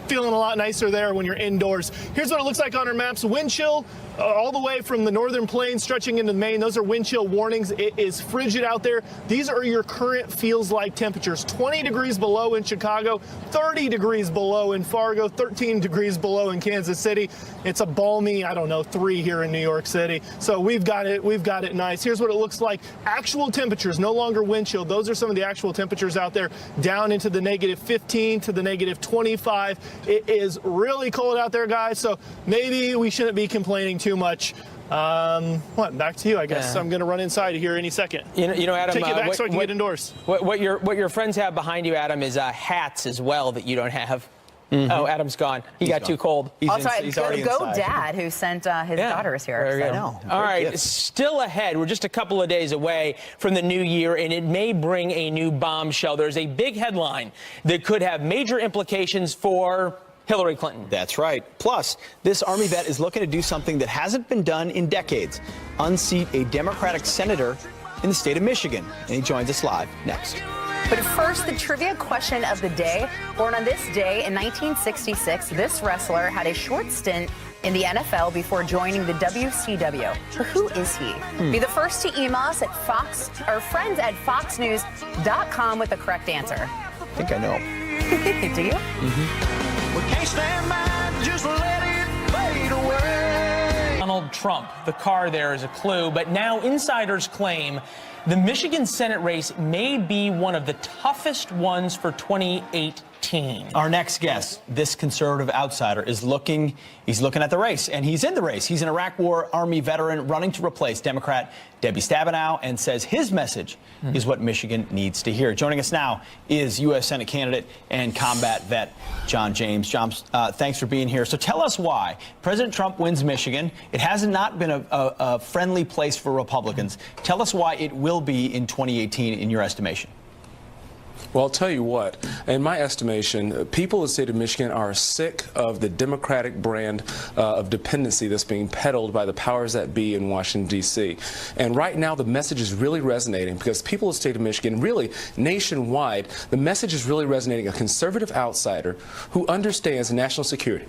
Speaker 2: feeling a lot nicer there when you're indoors. Here's what it looks like on our maps. Wind chill all the way from the northern plains stretching into Maine. Those are wind chill warnings. It is frigid out there. These are your current feels like temperatures. 20 degrees below in Chicago, 30 degrees below in Fargo, 13 degrees below in Kansas City. It's a balmy, 3 here in New York City. So we've got it nice. Here's what it looks like. Actual temperatures, no longer wind chill. Those are some of the actual temperatures out there, down into the -15 to the -25. It is really cold out there, guys. So maybe we shouldn't be complaining too much. Back to you, I guess. I'm going to run inside here any second.
Speaker 3: You know, Adam.
Speaker 2: Take you back so I can get indoors.
Speaker 3: What your friends have behind you, Adam, is hats as well that you don't have. Mm-hmm. Oh, Adam's gone. He got too cold.
Speaker 4: Also, go Dad, who sent his daughters here.
Speaker 3: Very good. All right, still ahead. We're just a couple of days away from the new year, and it may bring a new bombshell. There's a big headline that could have major implications for Hillary Clinton.
Speaker 9: That's right. Plus, this Army vet is looking to do something that hasn't been done in decades: unseat a Democratic senator in the state of Michigan. And he joins us live next.
Speaker 4: But first, the trivia question of the day. Born on this day in 1966, this wrestler had a short stint in the NFL before joining the WCW. But who is he? Be the first to email us at friends@foxnews.com with the correct answer.
Speaker 9: I think I know.
Speaker 4: Do you?
Speaker 10: We can't stand by, just let it fade away.
Speaker 3: Donald Trump. The car there is a clue, but now insiders claim the Michigan Senate race may be one of the toughest ones for 2018.
Speaker 9: Our next guest, this conservative outsider, he's looking at the race, and he's in the race. He's an Iraq War Army veteran running to replace Democrat Debbie Stabenow, and says his message is what Michigan needs to hear. Joining us now is U.S. Senate candidate and combat vet John James. John, thanks for being here. So tell us why President Trump wins Michigan. It has not been a friendly place for Republicans. Tell us why it will be in 2018 in your estimation.
Speaker 23: Well, I'll tell you what, in my estimation, people in the state of Michigan are sick of the Democratic brand of dependency that's being peddled by the powers that be in Washington, D.C. And right now, the message is really resonating because people in the state of Michigan, really nationwide, the message is really resonating. A conservative outsider who understands national security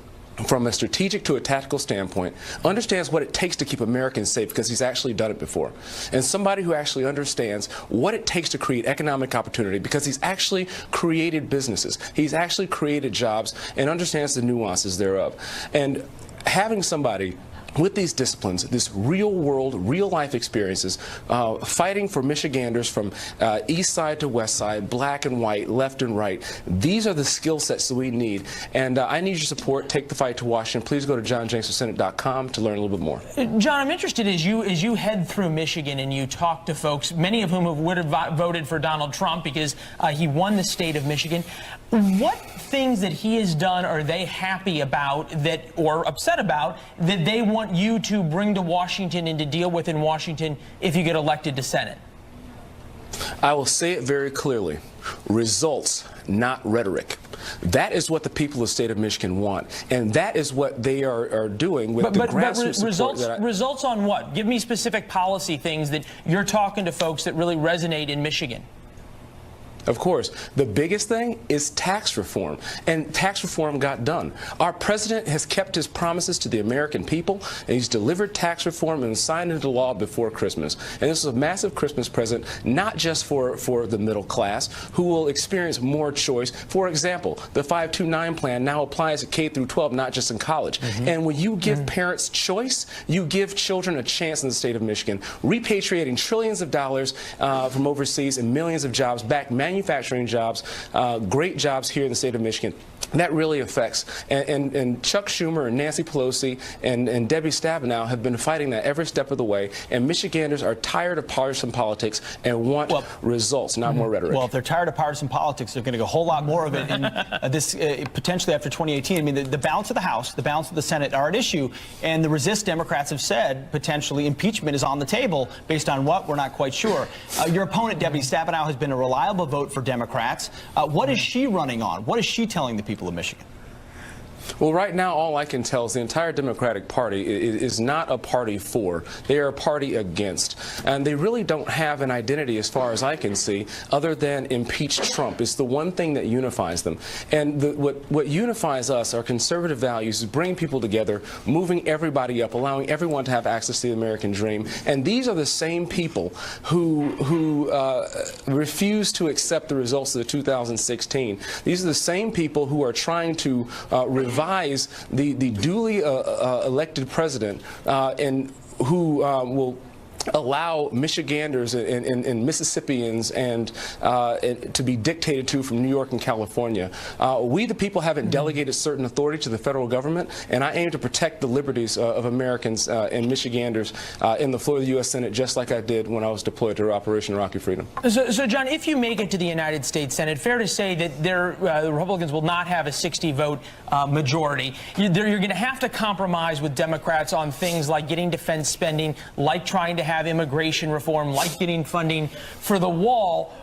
Speaker 23: from a strategic to a tactical standpoint, understands what it takes to keep Americans safe because he's actually done it before. And somebody who actually understands what it takes to create economic opportunity because he's actually created businesses. He's actually created jobs and understands the nuances thereof. And having somebody with these disciplines, this real world, real life experiences, fighting for Michiganders from east side to west side, black and white, left and right. These are the skill sets that we need. And I need your support. Take the fight to Washington. Please go to johnjamesforsenate.com to learn a little bit more.
Speaker 3: John, I'm interested as you head through Michigan and you talk to folks, many of whom would have voted for Donald Trump because he won the state of Michigan. What things that he has done are they happy about that or upset about that they want you to bring to Washington and to deal with in Washington if you get elected to Senate?
Speaker 23: I will say it very clearly. Results, not rhetoric. That is what the people of the state of Michigan want, and that is what they are doing with the grassroots support.
Speaker 3: Results on what? Give me specific policy things that you're talking to folks that really resonate in Michigan.
Speaker 23: Of course. The biggest thing is tax reform, and tax reform got done. Our president has kept his promises to the American people, and he's delivered tax reform and signed into law before Christmas. And this is a massive Christmas present, not just for the middle class, who will experience more choice. For example, the 529 plan now applies at K through 12, not just in college. And when you give parents choice, you give children a chance in the state of Michigan, repatriating trillions of dollars from overseas and millions of jobs back, manufacturing jobs, great jobs here in the state of Michigan. That really affects. And Chuck Schumer and Nancy Pelosi and Debbie Stabenow have been fighting that every step of the way. And Michiganders are tired of partisan politics and want results, not more rhetoric.
Speaker 9: Well, if they're tired of partisan politics, they're going to get a whole lot more of it in this potentially after 2018. I mean, the balance of the House, the balance of the Senate are at issue, and the resist Democrats have said potentially impeachment is on the table. Based on what? We're not quite sure. Your opponent, Debbie Stabenow, has been a reliable vote for Democrats. What is she running on? What is she telling the people of Michigan?
Speaker 23: Well, right now, all I can tell is the entire Democratic Party is not a party for. They are a party against. And they really don't have an identity, as far as I can see, other than impeach Trump. It's the one thing that unifies them. And what unifies us, our conservative values, is bringing people together, moving everybody up, allowing everyone to have access to the American dream. And these are the same people who refuse to accept the results of the 2016. These are the same people who are trying to revise the duly elected president and who will allow Michiganders and Mississippians and to be dictated to from New York and California. We, the people, haven't delegated certain authority to the federal government, and I aim to protect the liberties of Americans and Michiganders in the floor of the U.S. Senate, just like I did when I was deployed to Operation Rocky Freedom.
Speaker 3: So, John, if you make it to the United States Senate, fair to say that the Republicans will not have a 60-vote majority. You're going to have to compromise with Democrats on things like getting defense spending, like trying to have immigration reform, like getting funding for the wall.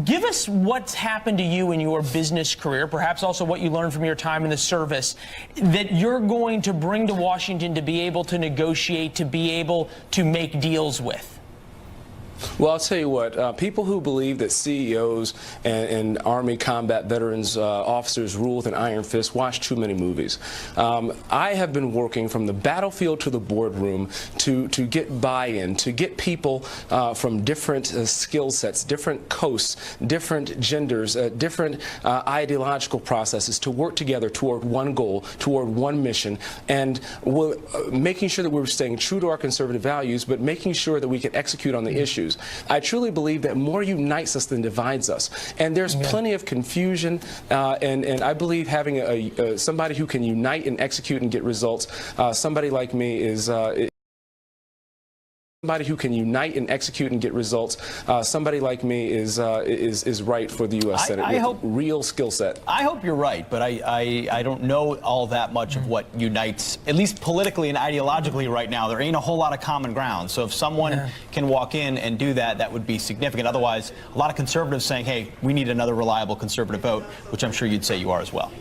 Speaker 3: Give us what's happened to you in your business career, perhaps also what you learned from your time in the service, that you're going to bring to Washington to be able to negotiate, to be able to make deals with.
Speaker 23: Well, I'll tell you what, people who believe that CEOs and Army combat veterans officers rule with an iron fist watch too many movies. I have been working from the battlefield to the boardroom to get buy-in, to get people from different skill sets, different coasts, different genders, different ideological processes to work together toward one goal, toward one mission, and we're making sure that we're staying true to our conservative values, but making sure that we can execute on the issues. I truly believe that more unites us than divides us. And there's plenty of confusion, and I believe having somebody who can unite and execute and get results, somebody like me is... Somebody who can unite and execute and get results. Somebody like me is right for the U.S. Senate.
Speaker 9: I hope
Speaker 23: real skill set.
Speaker 9: I hope you're right, but I don't know all that much of what unites, at least politically and ideologically right now. There ain't a whole lot of common ground. So if someone can walk in and do that, that would be significant. Otherwise, a lot of conservatives saying, "Hey, we need another reliable conservative vote," which I'm sure you'd say you are as well.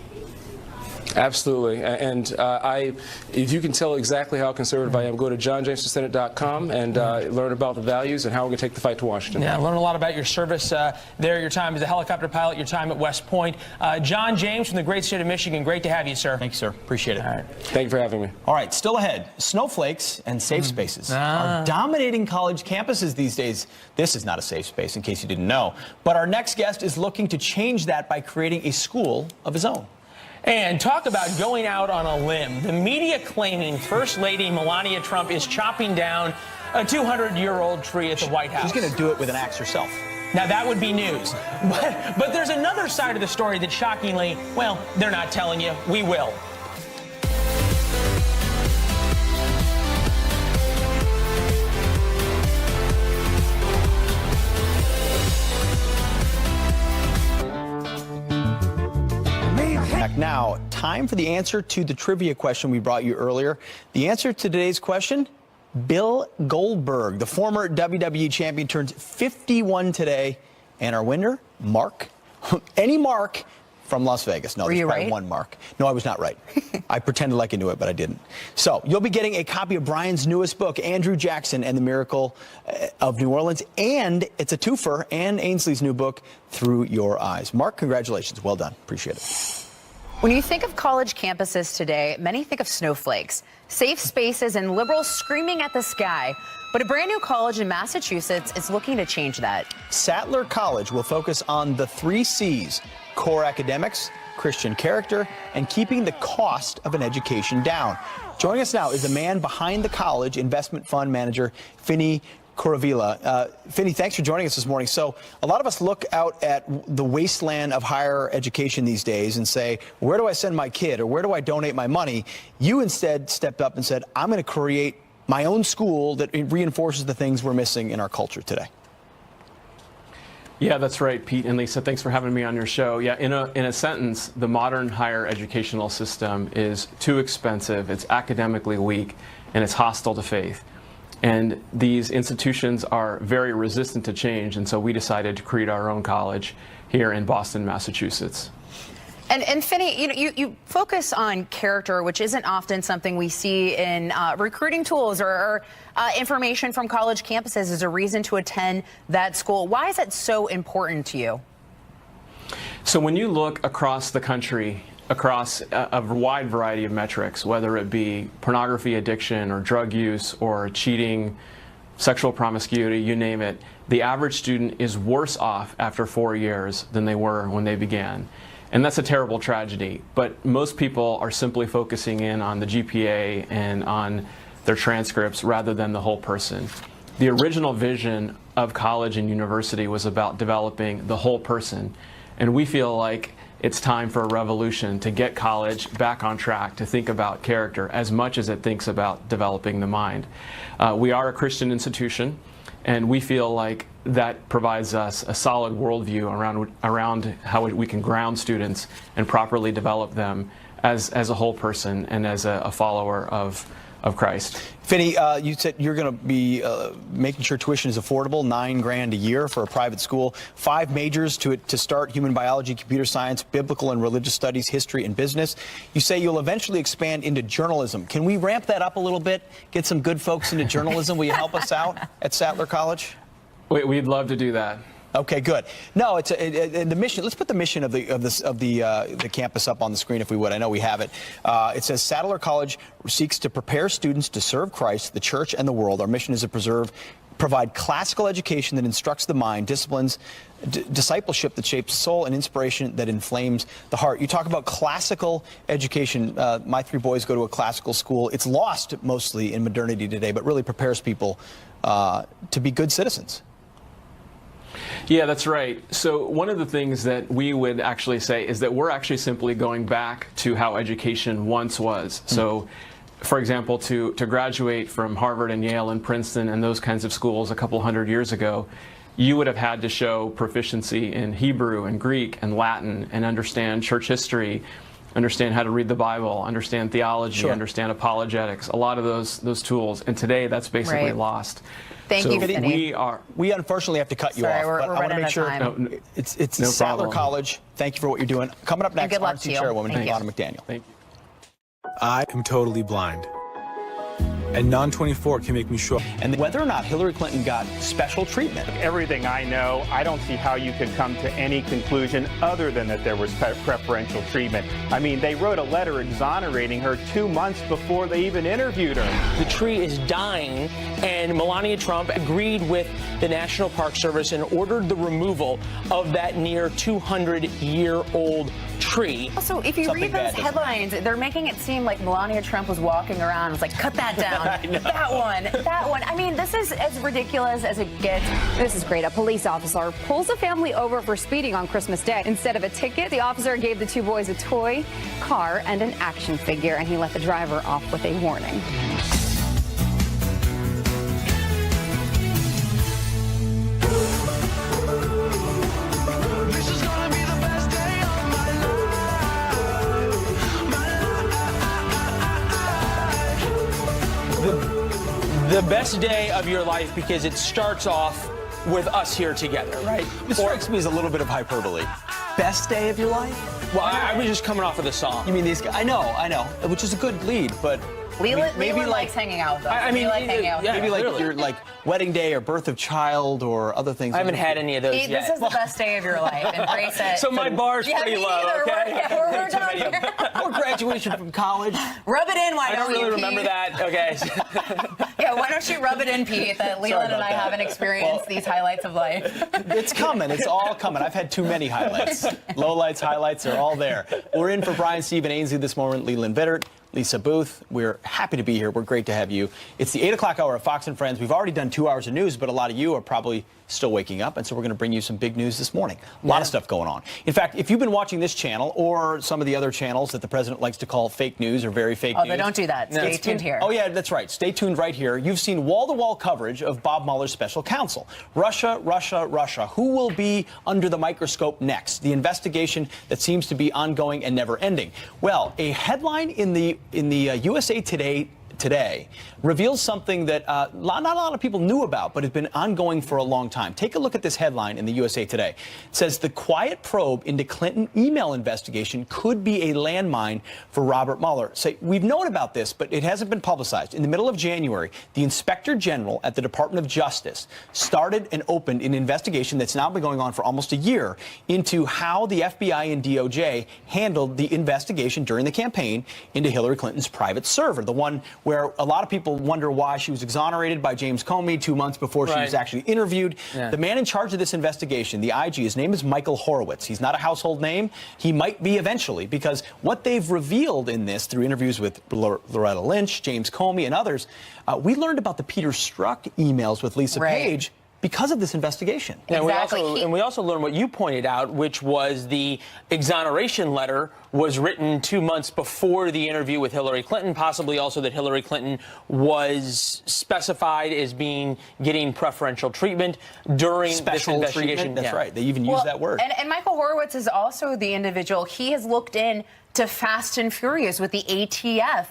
Speaker 23: Absolutely. And if you can tell exactly how conservative I am, go to johnjamesonsenate.com and learn about the values and how we're going to take the fight to Washington.
Speaker 3: Yeah, learn a lot about your service there, your time as a helicopter pilot, your time at West Point. John James from the great state of Michigan, great to have you, sir.
Speaker 9: Thank you, sir. Appreciate it.
Speaker 23: All right. Thank you for having me.
Speaker 9: All right, still ahead. Snowflakes and safe spaces are dominating college campuses these days. This is not a safe space, in case you didn't know. But our next guest is looking to change that by creating a school of his own.
Speaker 3: And talk about going out on a limb. The media claiming First Lady Melania Trump is chopping down a 200-year-old tree at the White House.
Speaker 9: She's going to do it with an axe herself.
Speaker 3: Now, that would be news. But there's another side of the story that shockingly, well, they're not telling you. We will.
Speaker 9: Now, time for the answer to the trivia question we brought you earlier. The answer to today's question, Bill Goldberg, the former WWE champion, turns 51 today. And our winner, Mark, Any mark from Las Vegas. No,
Speaker 4: Were
Speaker 9: there's
Speaker 4: you
Speaker 9: probably
Speaker 4: right?
Speaker 9: one mark. No, I was not right. I pretended like I knew it, but I didn't. So you'll be getting a copy of Brian's newest book, Andrew Jackson and the Miracle of New Orleans, and it's a twofer, Ann Ainsley's new book, Through Your Eyes. Mark, congratulations. Well done. Appreciate it.
Speaker 4: When you think of college campuses today, many think of snowflakes, safe spaces, and liberals screaming at the sky. But a brand new college in Massachusetts is looking to change that.
Speaker 9: Sattler College will focus on the 3 C's: core academics, Christian character, and keeping the cost of an education down. Joining us now is the man behind the college, investment fund manager Finney Coravilla. Finney, thanks for joining us this morning. So a lot of us look out at the wasteland of higher education these days and say, where do I send my kid, or where do I donate my money? You instead stepped up and said, I'm going to create my own school that reinforces the things we're missing in our culture today.
Speaker 23: Yeah, that's right, Pete and Lisa. Thanks for having me on your show. Yeah, in a sentence, the modern higher educational system is too expensive, it's academically weak, and it's hostile to faith. And these institutions are very resistant to change, and so we decided to create our own college here in Boston, Massachusetts.
Speaker 4: And Finney, you focus on character, which isn't often something we see in recruiting tools or information from college campuses as a reason to attend that school. Why is that so important to you?
Speaker 23: So when you look across the country, across a wide variety of metrics, whether it be pornography addiction or drug use or cheating, sexual promiscuity, you name it, the average student is worse off after 4 years than they were when they began. And that's a terrible tragedy, but most people are simply focusing in on the GPA and on their transcripts rather than the whole person. The original vision of college and university was about developing the whole person, and we feel like it's time for a revolution to get college back on track to think about character as much as it thinks about developing the mind. We are a Christian institution, and we feel like that provides us a solid worldview around how we can ground students and properly develop them as a whole person and as a follower of Christ.
Speaker 9: Finney, you said you're going to be making sure tuition is affordable, $9 grand a year for a private school, 5 majors to start: human biology, computer science, biblical and religious studies, history, and business. You say you'll eventually expand into journalism. Can we ramp that up a little bit? Get some good folks into journalism? Will you help us out at Sattler College?
Speaker 23: We'd love to do that.
Speaker 9: Okay, good. No, it's the mission. Let's put the mission of the campus up on the screen, if we would. I know we have it. It says Sattler College seeks to prepare students to serve Christ, the church, and the world. Our mission is to provide classical education that instructs the mind, disciplines, discipleship that shapes the soul, and inspiration that inflames the heart. You talk about classical education. My 3 boys go to a classical school. It's lost mostly in modernity today, but really prepares people to be good citizens.
Speaker 23: Yeah, that's right. So one of the things that we would actually say is that we're actually simply going back to how education once was. So, for example, to graduate from Harvard and Yale and Princeton and those kinds of schools a couple hundred years ago, you would have had to show proficiency in Hebrew and Greek and Latin and understand church history, understand how to read the Bible, understand theology, understand apologetics, a lot of those tools. And today that's basically lost.
Speaker 4: Thank you, Finney.
Speaker 9: We unfortunately have to cut you off.
Speaker 4: Sorry,
Speaker 9: but
Speaker 4: we're
Speaker 9: I want to
Speaker 4: running
Speaker 9: make
Speaker 4: out
Speaker 9: sure
Speaker 4: of time.
Speaker 9: it's
Speaker 23: No
Speaker 9: Sattler
Speaker 23: problem.
Speaker 9: College. Thank you for what you're doing. Coming up next,
Speaker 4: good luck
Speaker 9: RNC
Speaker 4: to you.
Speaker 9: Chairwoman
Speaker 4: Thank you.
Speaker 9: Donna McDaniel.
Speaker 23: Thank you.
Speaker 1: I am totally blind. And Non-24 can make me sure.
Speaker 9: And whether or not Hillary Clinton got special treatment.
Speaker 11: Everything I know, I don't see how you could come to any conclusion other than that there was preferential treatment. I mean, they wrote a letter exonerating her 2 months before they even interviewed her.
Speaker 3: The tree is dying, and Melania Trump agreed with the National Park Service and ordered the removal of that near 200-year-old tree.
Speaker 4: Also, if you read those headlines, they're making it seem like Melania Trump was walking around and was like, cut that down. That one. I mean, this is as ridiculous as it gets.
Speaker 7: This is great. A police officer pulls a family over for speeding on Christmas Day. Instead of a ticket, the officer gave the 2 boys a toy car and an action figure, and he let the driver off with a warning.
Speaker 3: The best day of your life because it starts off with us here together, right?
Speaker 9: This strikes me as a little bit of hyperbole. best day of your life?
Speaker 3: Well, I was just coming off of the song.
Speaker 9: You mean these guys? I know, which is a good lead, but
Speaker 4: Leland
Speaker 9: maybe
Speaker 4: likes hanging out with us.
Speaker 3: I mean,
Speaker 4: hanging out with
Speaker 9: maybe like
Speaker 3: clearly.
Speaker 9: your like wedding day or birth of child or other things.
Speaker 3: I haven't had any of those
Speaker 4: Pete,
Speaker 3: yet.
Speaker 4: this is the best day of your life. Embrace it.
Speaker 3: So my bar's pretty
Speaker 4: me
Speaker 3: low,
Speaker 4: neither.
Speaker 3: okay?
Speaker 4: We're done here.
Speaker 9: Or graduation from college.
Speaker 4: Rub it in, why
Speaker 3: I don't
Speaker 4: you,
Speaker 3: really remember
Speaker 4: Pete?
Speaker 3: that. Okay.
Speaker 4: Yeah, why don't you rub it in, Pete, that Leland and I haven't experienced these highlights of life.
Speaker 9: It's coming. It's all coming. I've had too many highlights. Lowlights, highlights, they're all there. We're in for Brian, Steve, and Ainsley this morning. Leland Vittert, Lisa Booth. We're happy to be here. We're great to have you. It's the 8 o'clock hour of Fox and Friends. We've already done 2 hours of news, but a lot of you are probably still waking up, and so we're going to bring you some big news this morning. A lot of stuff going on. In fact, if you've been watching this channel or some of the other channels that the president likes to call fake news or very fake news.
Speaker 4: Oh, don't do that. Stay tuned here.
Speaker 9: Oh, yeah, that's right. Stay tuned right here. You've seen wall-to-wall coverage of Bob Mueller's special counsel. Russia, Russia, Russia. Who will be under the microscope next? The investigation that seems to be ongoing and never ending. Well, a headline in the USA Today reveals something that not a lot of people knew about, but has been ongoing for a long time. Take a look at this headline in the USA Today. It says the quiet probe into Clinton email investigation could be a landmine for Robert Mueller. So we've known about this, but it hasn't been publicized. In the middle of January, the Inspector General at the Department of Justice started and opened an investigation that's now been going on for almost a year into how the FBI and DOJ handled the investigation during the campaign into Hillary Clinton's private server, the one where a lot of people wonder why she was exonerated by James Comey 2 months before she was actually interviewed. Yeah. The man in charge of this investigation, the IG, his name is Michael Horowitz. He's not a household name. He might be eventually, because what they've revealed in this through interviews with Loretta Lynch, James Comey, and others, we learned about the Peter Strzok emails with Lisa Page because of this investigation.
Speaker 3: Yeah, we also learned what you pointed out, which was the exoneration letter was written 2 months before the interview with Hillary Clinton, possibly also that Hillary Clinton was specified as getting preferential treatment during this investigation.
Speaker 9: That's right. They even use that word.
Speaker 4: And Michael Horowitz is also the individual. He has looked in to Fast and Furious with the ATF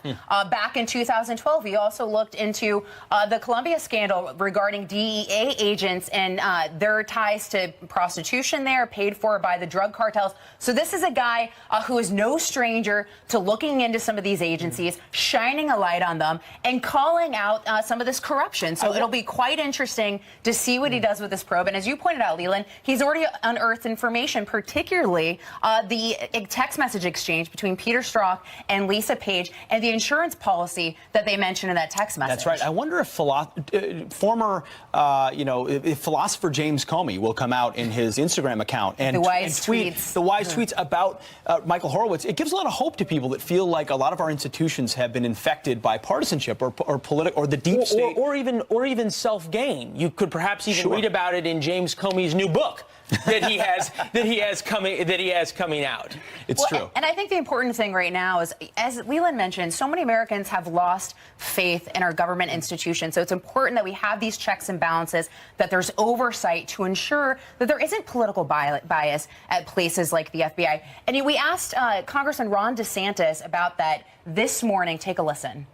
Speaker 4: back in 2012. He also looked into the Columbia scandal regarding DEA agents and their ties to prostitution there, paid for by the drug cartels. So this is a guy who is no stranger to looking into some of these agencies, shining a light on them, and calling out some of this corruption. So it'll be quite interesting to see what he does with this probe. And as you pointed out, Leland, he's already unearthed information, particularly the text message exchange between Peter Strzok and Lisa Page and the insurance policy that they mentioned in that text message.
Speaker 9: That's right. I wonder if former philosopher James Comey will come out in his Instagram account and tweet the wise tweets about Michael Horowitz. It gives a lot of hope to people that feel like a lot of our institutions have been infected by partisanship or political or the deep state,
Speaker 3: or even self-gain. You could perhaps even read about it in James Comey's new book that he has coming out.
Speaker 9: It's true.
Speaker 4: And I think the important thing right now is, as Leland mentioned, so many Americans have lost faith in our government institutions. So it's important that we have these checks and balances, that there's oversight to ensure that there isn't political bias at places like the FBI. And we asked Congressman Ron DeSantis about that this morning. Take a listen.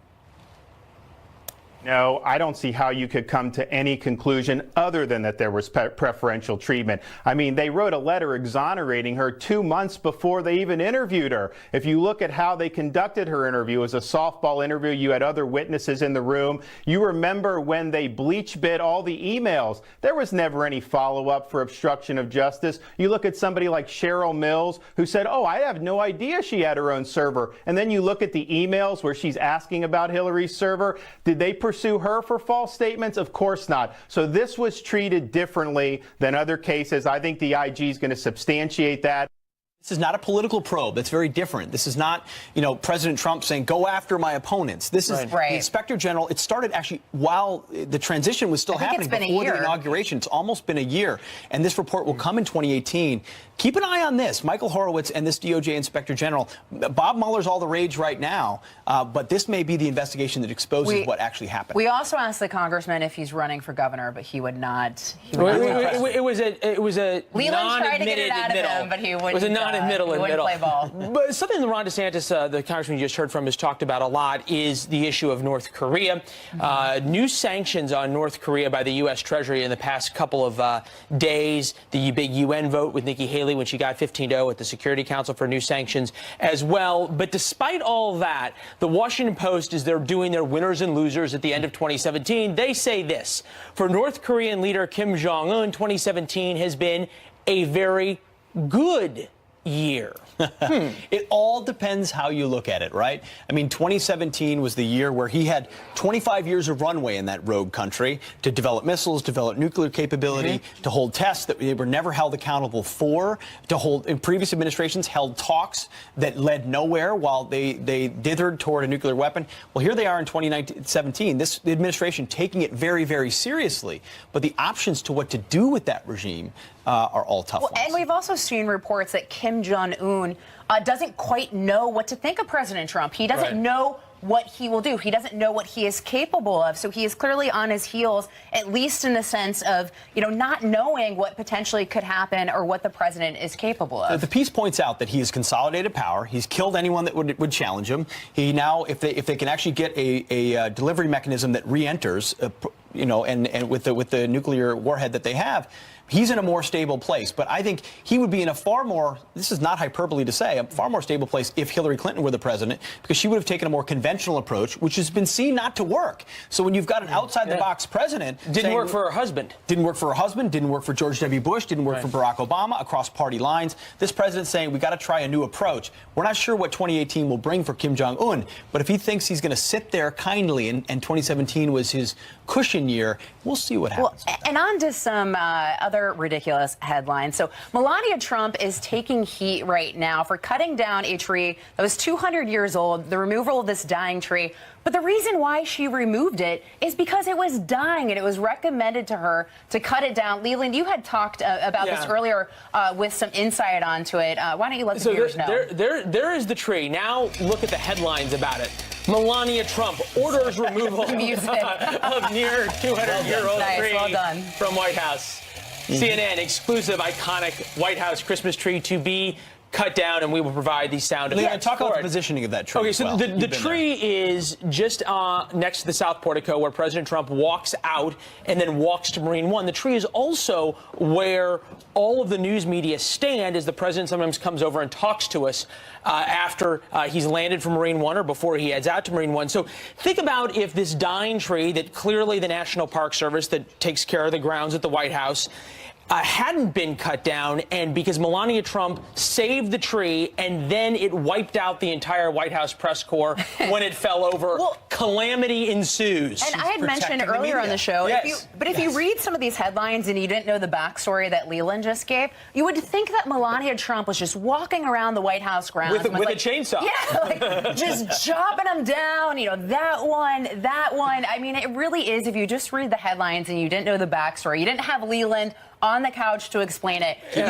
Speaker 11: No, I don't see how you could come to any conclusion other than that there was preferential treatment. I mean, they wrote a letter exonerating her 2 months before they even interviewed her. If you look at how they conducted her interview, it was a softball interview. You had other witnesses in the room. You remember when they bleach bid all the emails. There was never any follow-up for obstruction of justice. You look at somebody like Cheryl Mills, who said, oh, I have no idea she had her own server. And then you look at the emails where she's asking about Hillary's server. Did they pursue her for false statements? Of course not. So this was treated differently than other cases. I think the IG is going to substantiate that.
Speaker 9: This is not a political probe. That's very different. This is not, President Trump saying, go after my opponents. This is the Inspector General. It started actually while the transition was still happening before the inauguration. It's almost been a year. And this report will come in 2018. Keep an eye on this. Michael Horowitz and this DOJ Inspector General. Bob Mueller's all the rage right now, but this may be the investigation that exposes what actually happened.
Speaker 4: We also asked the congressman if he's running for governor, but he would not.
Speaker 3: It was a
Speaker 4: Leland tried to get it out of him, but he wouldn't.
Speaker 3: down in middle and middle.
Speaker 4: Play ball.
Speaker 3: But something that Ron DeSantis, the congressman you just heard from, has talked about a lot is the issue of North Korea. New sanctions on North Korea by the U.S. Treasury in the past couple of days. The big UN vote with Nikki Haley when she got 15-0 at the Security Council for new sanctions as well. But despite all that, the Washington Post, as they're doing their winners and losers at the end of 2017, they say this: for North Korean leader Kim Jong-un, 2017 has been a very good year.
Speaker 9: It all depends how you look at it, right? I mean, 2017 was the year where he had 25 years of runway in that rogue country to develop missiles, develop nuclear capability, to hold tests that they were never held accountable for, to hold, in previous administrations, held talks that led nowhere while they dithered toward a nuclear weapon. Well, here they are in 2017, the administration taking it very, very seriously. But the options to what to do with that regime are all tough ones.
Speaker 4: And we've also seen reports that Kim Jong-un doesn't quite know what to think of President Trump. He doesn't know what he will do. He doesn't know what he is capable of. So he is clearly on his heels, at least in the sense of, not knowing what potentially could happen or what the president is capable of.
Speaker 9: The piece points out that he has consolidated power. He's killed anyone that would challenge him. He now, if they can actually get a delivery mechanism that re-enters, and with the nuclear warhead that they have, he's in a more stable place. But I think he would be in a far more, this is not hyperbole to say, a far more stable place if Hillary Clinton were the president, because she would have taken a more conventional approach, which has been seen not to work. So when you've got an outside-the-box president...
Speaker 3: Didn't work for her husband.
Speaker 9: Didn't work for her husband, didn't work for George W. Bush, didn't work for Barack Obama across party lines. This president's saying, we got to try a new approach. We're not sure what 2018 will bring for Kim Jong-un, but if he thinks he's going to sit there kindly, and 2017 was his cushion year, we'll see what happens.
Speaker 4: Well, and on to some other ridiculous headlines. So Melania Trump is taking heat right now for cutting down a tree that was 200 years old, the removal of this dying tree. But the reason why she removed it is because it was dying, and it was recommended to her to cut it down. Leland, you had talked about this earlier with some insight onto it. Why don't you let the viewers know?
Speaker 3: There is the tree. Now look at the headlines about it. Melania Trump orders removal of near 200-year-old tree from White House. CNN, exclusive, iconic White House Christmas tree to be cut down, and we will provide the sound effects.
Speaker 9: Leon, talk about the positioning of that tree.
Speaker 3: Okay, so the tree is just next to the South Portico, where President Trump walks out and then walks to Marine One. The tree is also where all of the news media stand, as the president sometimes comes over and talks to us after he's landed from Marine One or before he heads out to Marine One. So think about if this dying tree that clearly the National Park Service that takes care of the grounds at the White House hadn't been cut down, and because Melania Trump saved the tree and then it wiped out the entire White House press corps when it fell over, calamity ensues.
Speaker 4: And I had mentioned earlier on the show, if you read some of these headlines and you didn't know the backstory that Leland just gave, you would think that Melania Trump was just walking around the White House grounds
Speaker 3: with a chainsaw.
Speaker 4: Yeah, just chopping them down, that one. I mean, it really is, if you just read the headlines and you didn't know the backstory, you didn't have Leland on the couch to explain it, you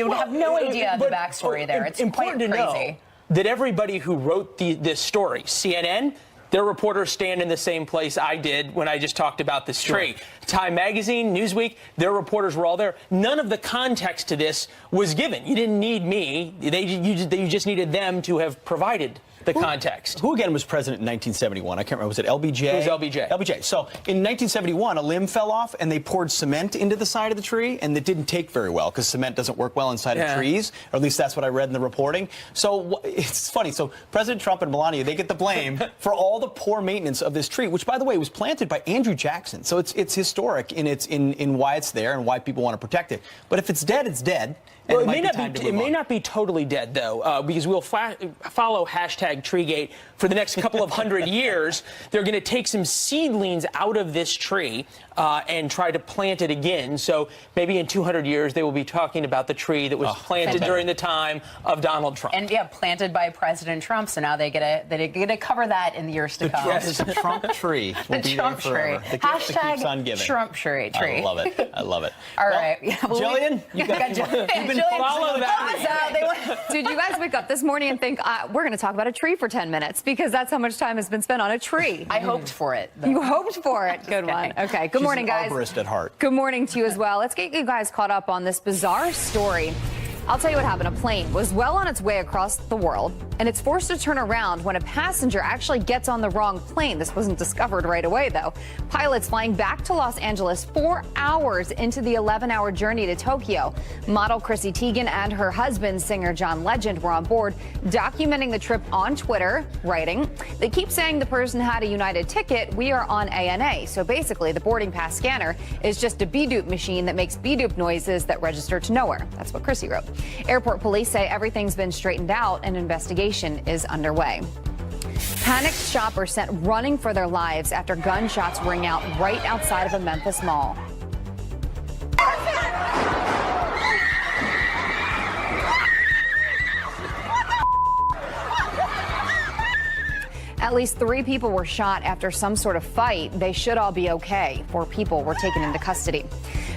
Speaker 4: would have no idea the backstory there. It's
Speaker 3: important
Speaker 4: quite
Speaker 3: to
Speaker 4: crazy.
Speaker 3: know that everybody who wrote this story, CNN, their reporters stand in the same place I did when I just talked about this tree. Time Magazine, Newsweek, their reporters were all there. None of the context to this was given. You didn't need me. You just needed them to have provided the context.
Speaker 9: Who again was president in 1971? I can't remember. Was it LBJ?
Speaker 3: It was LBJ.
Speaker 9: LBJ. So in 1971, a limb fell off, and they poured cement into the side of the tree, and it didn't take very well because cement doesn't work well inside of trees, or at least that's what I read in the reporting. So it's funny. So President Trump and Melania, they get the blame for all the poor maintenance of this tree, which, by the way, was planted by Andrew Jackson. So it's historic in why it's there and why people want to protect it. But if it's dead, it's dead.
Speaker 3: Well, it may not be totally dead, though, because we'll follow hashtag Treegate for the next couple of 100 years. They're going to take some seedlings out of this tree and try to plant it again. So maybe in 200 years, they will be talking about the tree that was planted during the time of Donald Trump.
Speaker 4: And planted by President Trump. So now they get to cover that in the years to come.
Speaker 9: The Trump tree will be there forever. The gift that keeps on giving.
Speaker 4: Trump tree.
Speaker 9: I love it. I love it.
Speaker 4: All right.
Speaker 9: Jillian, you've been following that.
Speaker 7: Did you guys wake up this morning and think, we're going to talk about a tree for 10 minutes? Because that's how much time has been spent on a tree.
Speaker 4: I hoped for it.
Speaker 7: You hoped for it. Good one. Okay. Good morning, guys.
Speaker 9: She's an arborist at heart.
Speaker 7: Good morning to you as well. Let's get you guys caught up on this bizarre story. I'll tell you what happened. A plane was well on its way across the world, and it's forced to turn around when a passenger actually gets on the wrong plane. This wasn't discovered right away, though. Pilots flying back to Los Angeles 4 hours into the 11-hour journey to Tokyo. Model Chrissy Teigen and her husband, singer John Legend, were on board, documenting the trip on Twitter, writing, "They keep saying the person had a United ticket. We are on ANA." So basically, the boarding pass scanner is just a beep-doop machine that makes beep-doop noises that register to nowhere. That's what Chrissy wrote. Airport police say everything's been straightened out. An investigation is underway. Panicked shoppers sent running for their lives after gunshots ring out right outside of a Memphis mall. At least 3 people were shot after some sort of fight. They should all be okay. 4 people were taken into custody.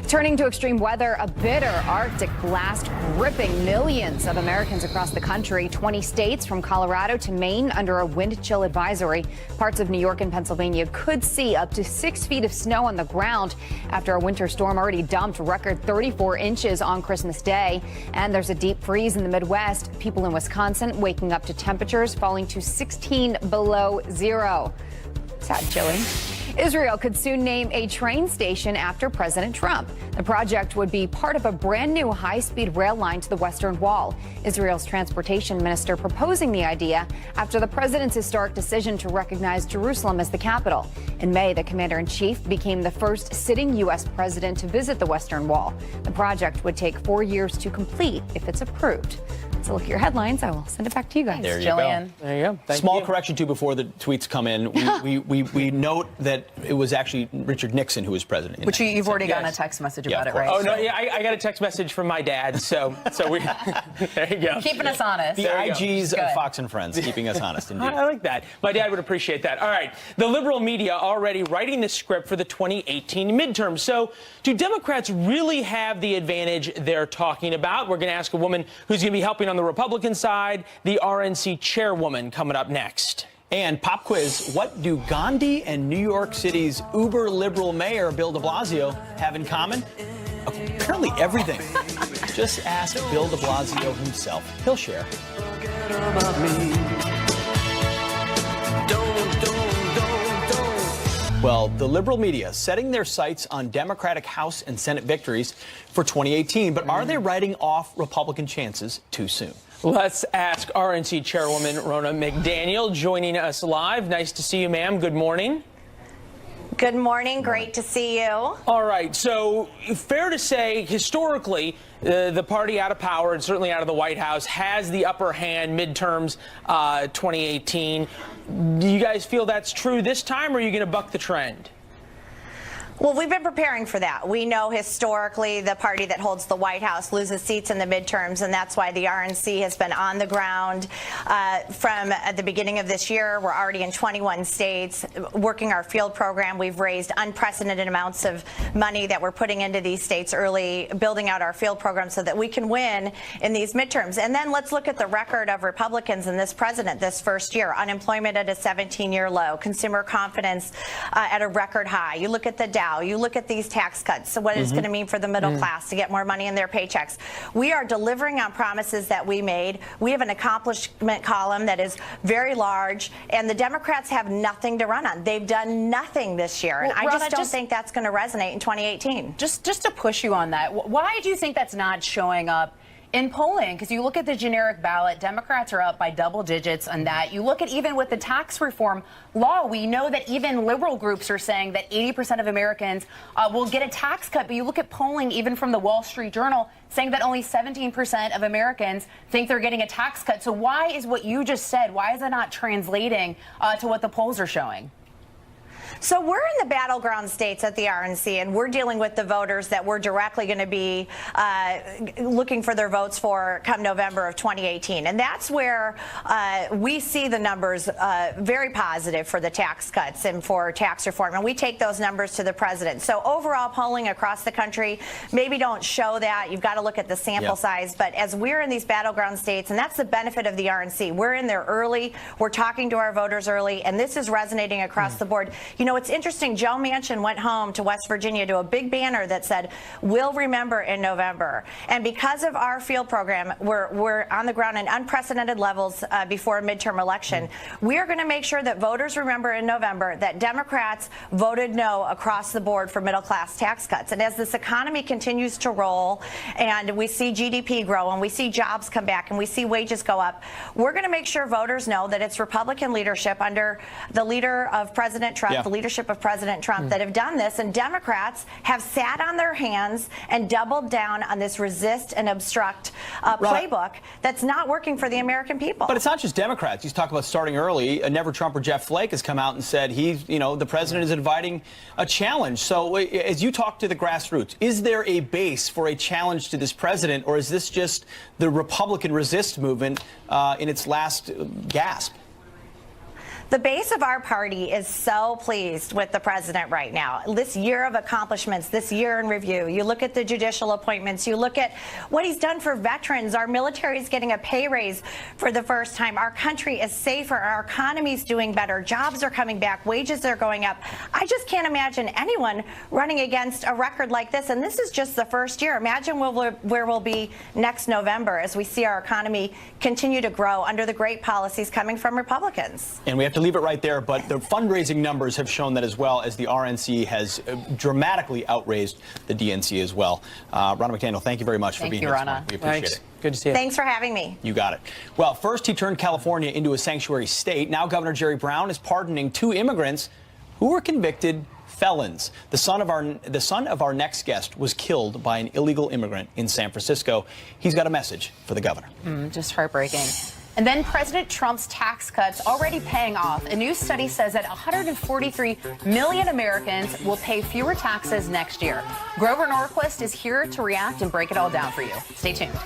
Speaker 7: Turning to extreme weather, a bitter Arctic blast gripping millions of Americans across the country. 20 states from Colorado to Maine under a wind chill advisory. Parts of New York and Pennsylvania could see up to 6 feet of snow on the ground after a winter storm already dumped record 34 inches on Christmas Day. And there's a deep freeze in the Midwest. People in Wisconsin waking up to temperatures falling to 16 below zero. Sad chilling. Israel could soon name a train station after President Trump. The project would be part of a brand new high-speed rail line to the Western Wall. Israel's transportation minister proposing the idea after the president's historic decision to recognize Jerusalem as the capital. In May, the commander-in-chief became the first sitting U.S. president to visit the Western Wall. The project would take 4 years to complete if it's approved. So look at your headlines. I will send it back to you guys.
Speaker 9: There you
Speaker 4: Jillian.
Speaker 9: go.
Speaker 3: There you go. Thank
Speaker 9: Small
Speaker 3: you.
Speaker 9: correction, too, before the tweets come in. We note that it was actually Richard Nixon who was president.
Speaker 4: Which you've already gotten a
Speaker 3: Yes.
Speaker 4: text message
Speaker 9: Yeah,
Speaker 4: about
Speaker 9: of
Speaker 4: it, right?
Speaker 9: course.
Speaker 3: Oh, no, yeah, I got a text message from my dad, so we, there you go.
Speaker 4: Keeping us honest.
Speaker 9: The
Speaker 3: There you go.
Speaker 9: IGs of
Speaker 4: Good.
Speaker 9: Fox and Friends, keeping us honest, indeed.
Speaker 3: I like that. My dad would appreciate that. All right. The liberal media already writing the script for the 2018 midterms. So do Democrats really have the advantage they're talking about? We're going to ask a woman who's going to be helping on the Republican side, the RNC chairwoman, coming up next.
Speaker 9: And pop quiz, what do Gandhi and New York City's uber-liberal mayor, Bill de Blasio, have in common? Apparently everything. Just ask Bill de Blasio himself. He'll share. Well, the liberal media setting their sights on Democratic House and Senate victories for 2018, but are they writing off Republican chances too soon?
Speaker 3: Let's ask RNC Chairwoman Ronna McDaniel joining us live. Nice to see you, ma'am. Good morning.
Speaker 8: Good morning. Great to see you.
Speaker 3: All right. So fair to say, historically, the party out of power and certainly out of the White House has the upper hand midterms 2018. Do you guys feel that's true this time, or are you going to buck the trend?
Speaker 8: Well, we've been preparing for that. We know historically the party that holds the White House loses seats in the midterms, and that's why the RNC has been on the ground from the beginning of this year. We're already in 21 states working our field program. We've raised unprecedented amounts of money that we're putting into these states early, building out our field program so that we can win in these midterms. And then let's look at the record of Republicans and this president this first year. Unemployment at a 17-year low, consumer confidence at a record high. You look at the Dow. You look at these tax cuts, so what it's going to mean for the middle class to get more money in their paychecks. We are delivering on promises that we made. We have an accomplishment column that is very large, and the Democrats have nothing to run on. They've done nothing this year, and I just don't think that's going to resonate in 2018.
Speaker 4: Just to push you on that, why do you think that's not showing up in polling? Because you look at the generic ballot, Democrats are up by double digits on that. You look at even with the tax reform law, we know that even liberal groups are saying that 80% of Americans will get a tax cut. But you look at polling even from the Wall Street Journal saying that only 17% of Americans think they're getting a tax cut. So why is what you just said, why is it not translating to what the polls are showing?
Speaker 8: So we're in the battleground states at the RNC, and we're dealing with the voters that we're directly going to be looking for their votes for come November of 2018. And that's where we see the numbers very positive for the tax cuts and for tax reform. And we take those numbers to the president. So overall polling across the country maybe don't show that. You've got to look at the sample size. But as we're in these battleground states, and that's the benefit of the RNC, we're in there early. We're talking to our voters early, and this is resonating across the board. You know, it's interesting. Joe Manchin went home to West Virginia to a big banner that said, "We'll remember in November." And because of our field program, we're on the ground in unprecedented levels before a midterm election. We are going to make sure that voters remember in November that Democrats voted no across the board for middle-class tax cuts. And as this economy continues to roll and we see GDP grow and we see jobs come back and we see wages go up, we're going to make sure voters know that it's Republican leadership under the leader of President Trump, the leadership of President Trump, that have done this. And Democrats have sat on their hands and doubled down on this resist and obstruct playbook that's not working for the American people.
Speaker 9: But it's not just Democrats. You talk about starting early. Never Trumper Jeff Flake has come out and said the president is inviting a challenge. So as you talk to the grassroots, is there a base for a challenge to this president, or is this just the Republican resist movement in its last gasp?
Speaker 8: The base of our party is so pleased with the president right now. This year of accomplishments, this year in review. You look at the judicial appointments. You look at what he's done for veterans. Our military is getting a pay raise for the first time. Our country is safer. Our economy is doing better. Jobs are coming back. Wages are going up. I just can't imagine anyone running against a record like this. And this is just the first year. Imagine where we'll be next November as we see our economy continue to grow under the great policies coming from Republicans.
Speaker 9: And we have to leave it right there, but the fundraising numbers have shown that as well, as the RNC has dramatically outraised the DNC as well. Ronna McDaniel, thank you very much for being here. We appreciate it.
Speaker 3: Good to see you.
Speaker 8: Thanks for having me.
Speaker 9: You got it. Well, first he turned California into a sanctuary state. Now Governor Jerry Brown is pardoning 2 immigrants who were convicted felons. The son of our next guest was killed by an illegal immigrant in San Francisco. He's got a message for the governor.
Speaker 4: Just heartbreaking. And then President Trump's tax cuts already paying off. A new study says that 143 million Americans will pay fewer taxes next year. Grover Norquist is here to react and break it all down for you. Stay tuned.